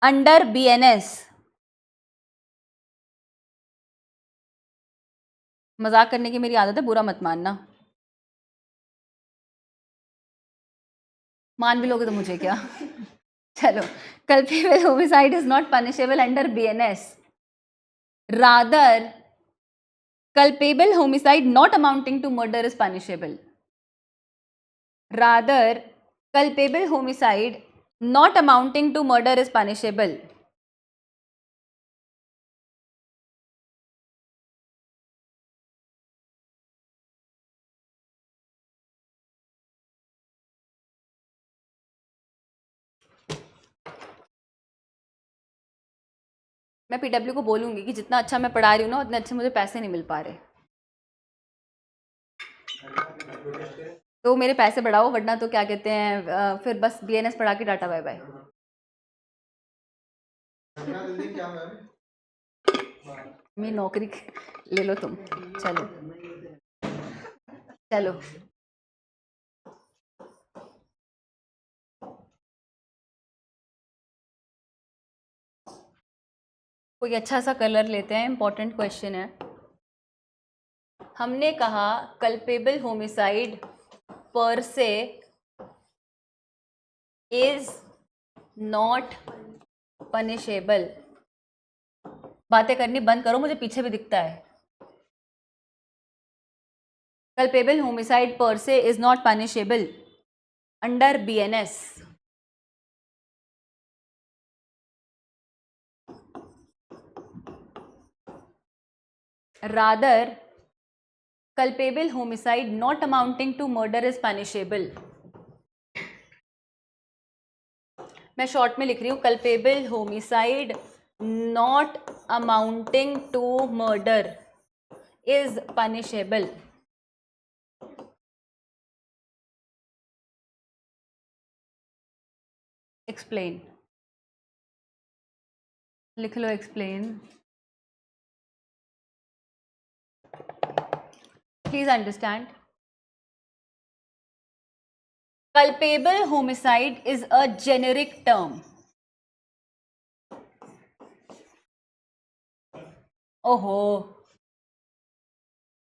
under BNS। मजाक करने की मेरी आदत है, बुरा मत मानना। मान भी लोगे तो मुझे क्या। चलो, culpable homicide is not punishable under BNS, rather culpable homicide not amounting to murder is punishable, rather culpable homicide not amounting to murder is punishable। मैं पीडब्ल्यू को बोलूंगी कि जितना अच्छा मैं पढ़ा रही हूँ ना, उतने अच्छे मुझे पैसे नहीं मिल पा रहे, तो मेरे पैसे बढ़ाओ, वरना तो क्या कहते हैं, फिर बस BNS पढ़ा के टाटा बाय बाय। मेरी नौकरी ले लो तुम। चलो चलो, कोई अच्छा सा कलर लेते हैं, इंपॉर्टेंट क्वेश्चन है। हमने कहा कल्पेबल होमिसाइड पर से इज नॉट पनिशेबल। बातें करनी बंद करो, मुझे पीछे भी दिखता है। कल्पेबल होमिसाइड पर से is not punishable under BNS, rather culpable homicide not amounting to murder is punishable। मैं शॉर्ट में लिख रही हूँ, culpable homicide not amounting to murder is punishable। Explain, लिख लो explain. Please understand, culpable homicide is a generic term. ओहो,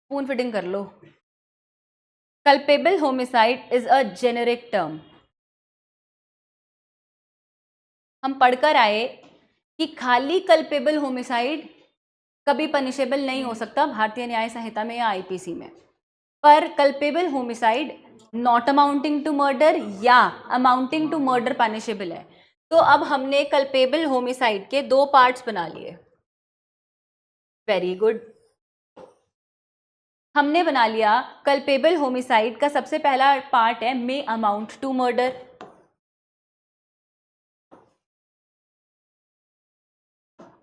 स्पून फिटिंग कर लो. Culpable homicide is a generic term. हम पढ़कर आए कि खाली कल्पेबल होमिसाइड कभी पनिशेबल नहीं हो सकता भारतीय न्याय संहिता में या आईपीसी में, पर culpable homicide not amounting to murder या अमाउंटिंग टू मर्डर पनिशेबल है. तो अब हमने कल्पेबल होमिसाइड के दो पार्ट्स बना लिए. Very good. हमने बना लिया कल्पेबल होमिसाइड का सबसे पहला पार्ट है मे अमाउंट टू मर्डर.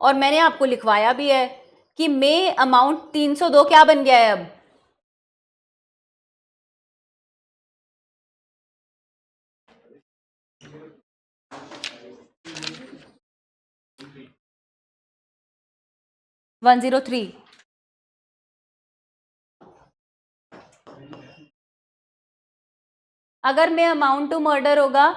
और मैंने आपको लिखवाया भी है कि मे अमाउंट 302 क्या बन गया है अब? वन 103. अगर मे अमाउंट टू मर्डर होगा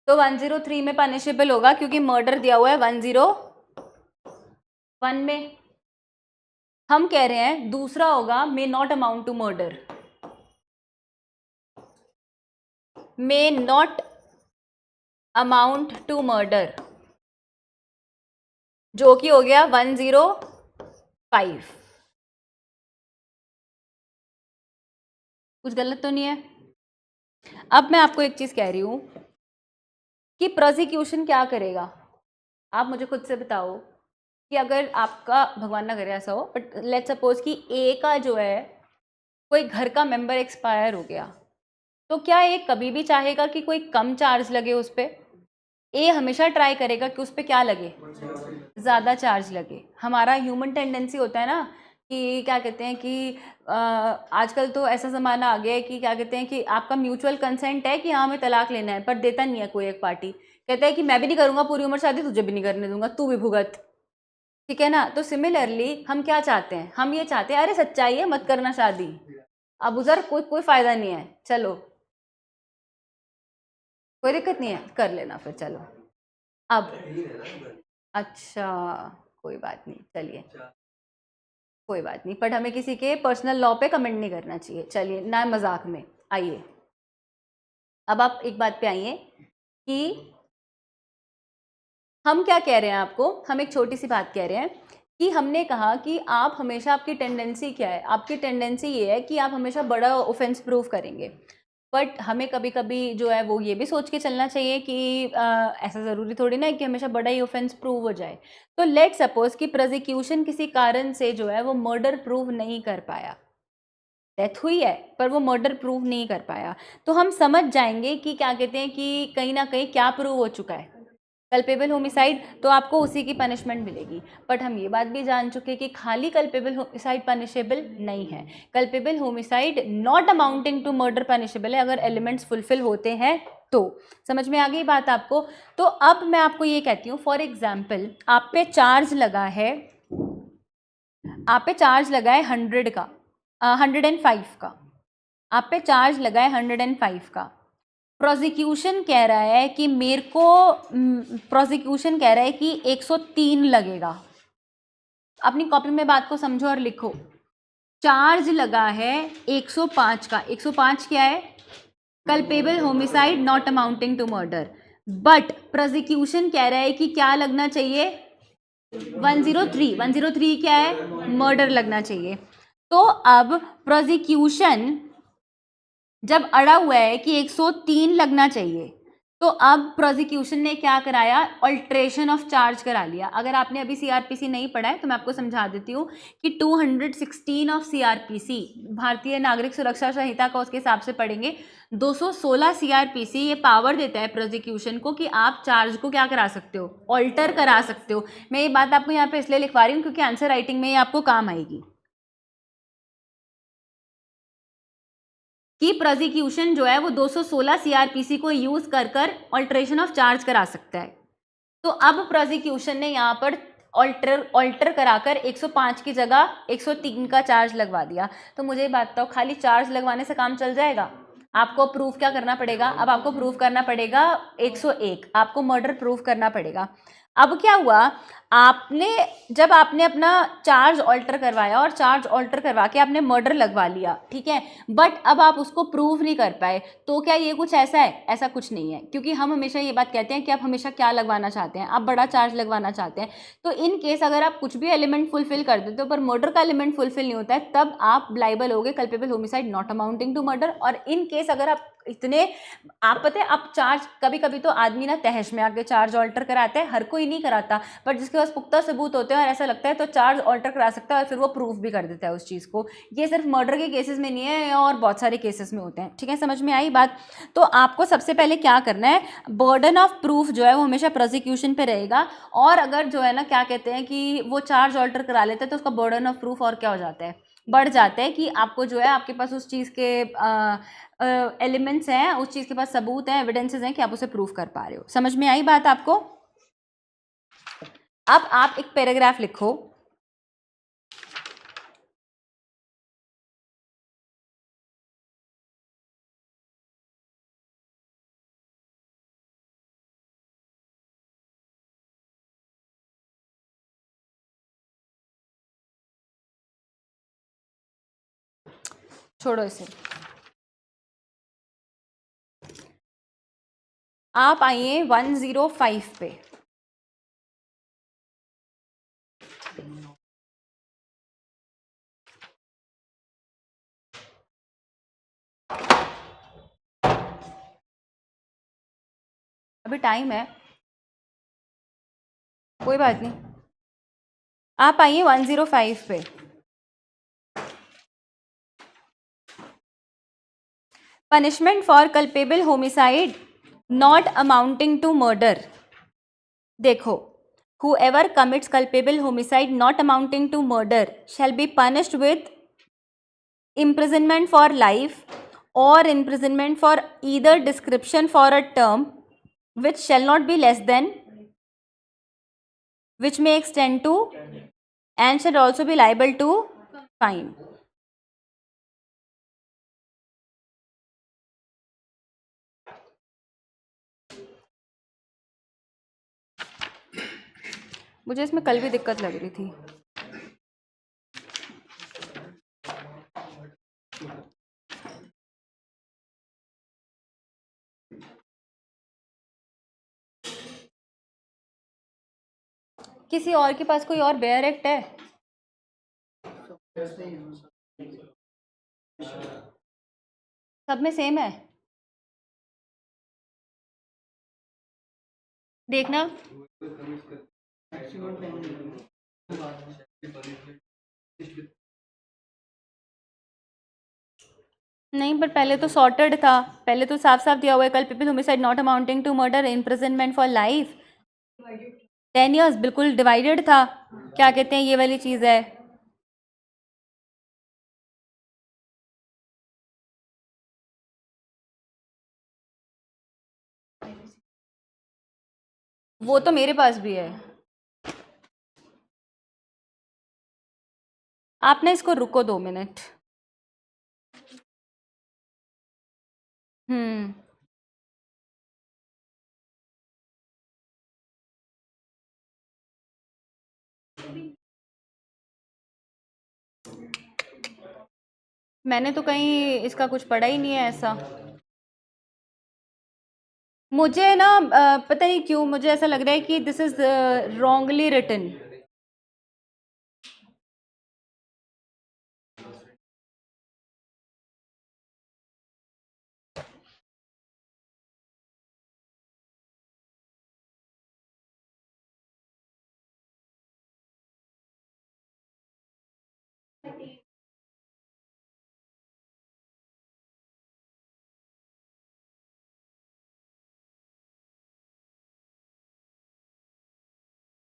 तो 103 में पनिशेबल होगा क्योंकि मर्डर दिया हुआ है 101 में. हम कह रहे हैं दूसरा होगा may not amount to murder. May not amount to murder जो कि हो गया 105. कुछ गलत तो नहीं है? अब मैं आपको एक चीज कह रही हूं कि प्रोसिक्यूशन क्या करेगा. आप मुझे खुद से बताओ कि अगर आपका, भगवान ना करे ऐसा हो, बट लेट्स सपोज कि ए का जो है कोई घर का मेंबर एक्सपायर हो गया, तो क्या ए कभी भी चाहेगा कि कोई कम चार्ज लगे उस पर? ए हमेशा ट्राई करेगा कि उस पर क्या लगे, ज़्यादा चार्ज लगे. हमारा ह्यूमन टेंडेंसी होता है ना कि क्या कहते हैं कि आजकल तो ऐसा ज़माना आ गया है कि क्या कहते हैं कि आपका म्यूचुअल कंसेंट है कि हाँ हमें तलाक लेना है, पर देता नहीं है कोई एक पार्टी. कहता है कि मैं भी नहीं करूँगा पूरी उम्र शादी, तुझे भी नहीं करने दूंगा, तू भी भुगत. ठीक है ना? तो सिमिलरली हम क्या चाहते हैं, हम ये चाहते हैं अरे सच्चाई है मत करना शादी, अब उधर कोई फ़ायदा नहीं है, चलो कोई दिक्कत नहीं है कर लेना फिर, चलो. अब अच्छा कोई बात नहीं, चलिए कोई बात नहीं, बट हमें किसी के पर्सनल लॉ पे कमेंट नहीं करना चाहिए. चलिए ना मजाक में. आइए अब आप एक बात पे आइए कि हम क्या कह रहे हैं आपको. हम एक छोटी सी बात कह रहे हैं कि हमने कहा कि आप हमेशा, आपकी टेंडेंसी क्या है, आपकी टेंडेंसी ये है कि आप हमेशा बड़ा ऑफेंस प्रूव करेंगे. बट हमें कभी कभी जो है वो ये भी सोच के चलना चाहिए कि ऐसा ज़रूरी थोड़ी ना है कि हमेशा बड़ा ही ऑफेंस प्रूव हो जाए. तो लेट सपोज कि प्रोसिक्यूशन किसी कारण से जो है वो मर्डर प्रूव नहीं कर पाया, डेथ हुई है पर वो मर्डर प्रूव नहीं कर पाया, तो हम समझ जाएंगे कि क्या कहते हैं कि कहीं ना कहीं क्या प्रूव हो चुका है, कल्पेबल होमिसाइड, तो आपको उसी की पनिशमेंट मिलेगी. बट हम ये बात भी जान चुके कि खाली कल्पेबल होमिसाइड पनिशेबल नहीं है. Culpable homicide not amounting to murder punishable है अगर एलिमेंट्स फुलफिल होते हैं तो. समझ में आ गई बात आपको? तो अब मैं आपको ये कहती हूँ, फॉर एग्जाम्पल आप पे चार्ज लगा है, 100 का, 105 का, आप पे चार्ज लगा है 105 का. प्रोसिक्यूशन कह रहा है कि मेरे को, प्रोसिक्यूशन कह रहा है कि 103 लगेगा. अपनी कॉपी में बात को समझो और लिखो. चार्ज लगा है 105 का. 105 क्या है? Culpable homicide not amounting to murder. But prosecution कह रहा है कि क्या लगना चाहिए? 103. 103 क्या है? मर्डर लगना चाहिए. तो अब प्रोसिक्यूशन जब अड़ा हुआ है कि 103 लगना चाहिए, तो अब प्रोसिक्यूशन ने क्या कराया? अल्ट्रेशन ऑफ चार्ज करा लिया. अगर आपने अभी सीआरपीसी नहीं पढ़ा है तो मैं आपको समझा देती हूँ कि 216 ऑफ सीआरपीसी, भारतीय नागरिक सुरक्षा संहिता का उसके हिसाब से पढ़ेंगे. 216 सीआरपीसी ये पावर देता है प्रोसिक्यूशन को कि आप चार्ज को क्या करा सकते हो? ऑल्टर करा सकते हो. मैं ये बात आपको यहाँ पे इसलिए लिखवा रही हूँ क्योंकि आंसर राइटिंग में ये आपको काम आएगी कि प्रोसिक्यूशन जो है वो 216 सीआरपीसी को यूज कर ऑल्ट्रेशन ऑफ चार्ज करा सकता है. तो अब प्रोसिक्यूशन ने यहाँ पर ऑल्टर कराकर 105 की जगह 103 का चार्ज लगवा दिया. तो मुझे बात बताओ, खाली चार्ज लगवाने से काम चल जाएगा? आपको प्रूफ क्या करना पड़ेगा, अब आपको प्रूफ करना पड़ेगा 101, आपको मर्डर प्रूफ करना पड़ेगा। अब क्या हुआ, आपने जब आपने अपना चार्ज ऑल्टर करवाया और चार्ज ऑल्टर करवा के आपने मर्डर लगवा लिया, ठीक है, बट अब आप उसको प्रूव नहीं कर पाए, तो क्या ये कुछ ऐसा है? ऐसा कुछ नहीं है, क्योंकि हम हमेशा ये बात कहते हैं कि आप हमेशा क्या लगवाना चाहते हैं, आप बड़ा चार्ज लगवाना चाहते हैं। तो इन केस अगर आप कुछ भी एलिमेंट फुलफिल कर देते हो पर मर्डर का एलिमेंट फुलफिल नहीं होता है, तब आप लाइबल हो गए culpable homicide not amounting to murder. और इन केस अगर आप इतने, आप पता है आप चार्ज, कभी कभी तो आदमी ना तहश में आके चार्ज ऑल्टर कराता है, हर कोई नहीं कराता, पर जिसके पास पुख्ता सबूत होते हैं और ऐसा लगता है तो चार्ज ऑल्टर करा सकता है और फिर वो प्रूफ भी कर देता है उस चीज़ को। ये सिर्फ मर्डर के केसेस में नहीं है और बहुत सारे केसेस में होते हैं, ठीक है, समझ में आई बात। तो आपको सबसे पहले क्या करना है, बर्डन ऑफ प्रूफ जो है वो हमेशा प्रोसिक्यूशन पे रहेगा, और अगर जो है ना क्या कहते हैं कि वो चार्ज ऑल्टर करा लेते हैं तो उसका बर्डन ऑफ प्रूफ और क्या हो जाता है, बढ़ जाता है, कि आपको जो है आपके पास उस चीज़ के एलिमेंट्स हैं, उस चीज़ के पास सबूत हैं, एविडेंसेस हैं कि आप उसे प्रूफ कर पा रहे हो। समझ में आई बात आपको? अब आप एक पैराग्राफ लिखो, छोड़ो इसे, आप आइए 105 पे। अभी टाइम है, कोई बात नहीं, आप आइए 105 पे। Punishment for culpable homicide not amounting to murder. देखो, whoever commits culpable homicide not amounting to murder shall be punished with imprisonment for life or imprisonment for either description for a term which shall not be less than, which may extend to, and shall also be liable to fine. मुझे इसमें कल भी दिक्कत लग रही थी। किसी और के पास कोई और बेयर एक्ट है? सब में सेम है, देखना। नहीं, पर पहले तो सॉर्टेड था, पहले तो साफ साफ दिया हुआ है culpable homicide not amounting to murder, imprisonment for life 10 years, बिल्कुल डिवाइडेड था। क्या कहते हैं, ये वाली चीज़ है। वो तो मेरे पास भी है। आप ना इसको रुको 2 मिनट। मैंने तो कहीं इसका कुछ पढ़ा ही नहीं है ऐसा। मुझे ना पता नहीं क्यों मुझे ऐसा लग रहा है कि this is wrongly written.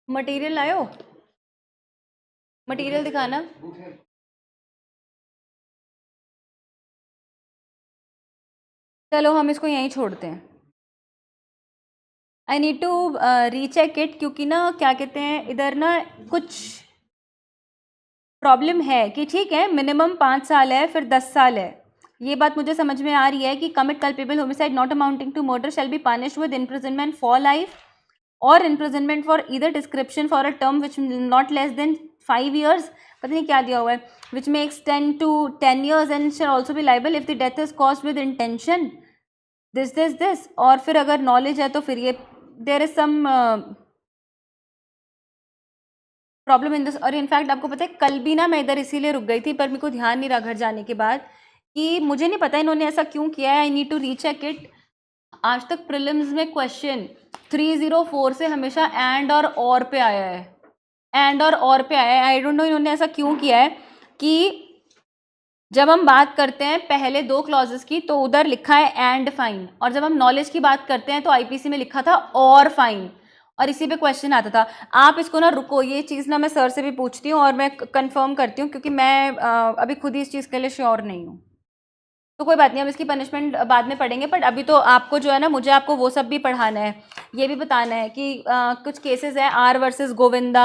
Material लायो, मटेरियल दिखाना। चलो हम इसको यहीं छोड़ते हैं। I need to recheck it, क्योंकि ना क्या कहते हैं इधर ना कुछ प्रॉब्लम है कि ठीक है मिनिमम 5 साल है फिर 10 साल है, ये बात मुझे समझ में आ रही है कि commit culpable homicide not amounting to murder shall be punished with imprisonment for life और imprisonment for either description for a term which not less than 5 years, पता नहीं क्या दिया हुआ है, which may extend to 10 years and shall also be liable if the death is caused with intention this. और फिर अगर नॉलेज है तो फिर ये there is some problem in this. और इनफैक्ट आपको पता है कल भी ना मैं इधर इसीलिए रुक गई थी, पर मेरे को ध्यान नहीं रहा घर जाने के बाद कि मुझे नहीं पता इन्होंने ऐसा क्यों किया है। I need to recheck it. आज तक प्रीलिम्स में क्वेश्चन 304 से हमेशा एंड और पे आया है, एंड और पे आया है। आई डोंट नो इन्होंने ऐसा क्यों किया है कि जब हम बात करते हैं पहले 2 क्लॉजेस की तो उधर लिखा है एंड फाइन, और जब हम नॉलेज की बात करते हैं तो आईपीसी में लिखा था और फाइन, और इसी पे क्वेश्चन आता था। आप इसको ना रुको, ये चीज़ ना मैं सर से भी पूछती हूँ और मैं कंफर्म करती हूँ, क्योंकि मैं अभी खुद ही इस चीज़ के लिए श्योर नहीं हूँ। तो कोई बात नहीं, हम इसकी पनिशमेंट बाद में पढ़ेंगे, बट अभी तो आपको जो है ना, मुझे आपको वो सब भी पढ़ाना है, ये भी बताना है कि कुछ केसेस हैं आर वर्सेस गोविंदा,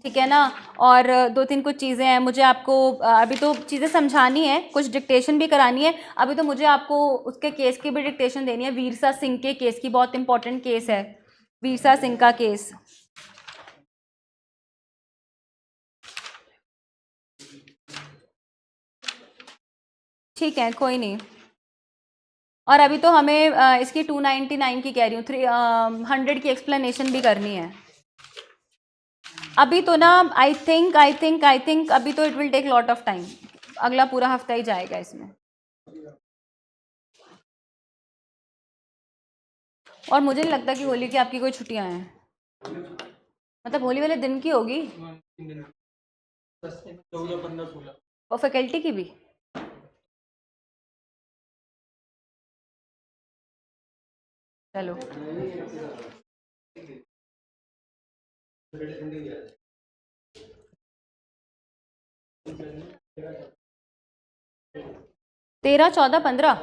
ठीक है ना, और 2-3 कुछ चीज़ें हैं मुझे आपको अभी तो चीज़ें समझानी है, कुछ डिक्टेशन भी करानी है। अभी तो मुझे आपको उसके केस की भी डिक्टेशन देनी है, वीरसा सिंह के केस की, बहुत इंपॉर्टेंट केस है वीरसा सिंह का केस। ठीक है, कोई नहीं। और अभी तो हमें इसकी 299 की कह रही हूँ, 300 की एक्सप्लेनेशन भी करनी है। अभी तो ना आई थिंक अभी तो it will take lot of time, अगला पूरा हफ्ता ही जाएगा इसमें। और मुझे नहीं लगता कि होली की आपकी कोई छुट्टियां हैं, मतलब होली वाले दिन की होगी, और फैकल्टी की भी। चलो, तेरह, 14, 15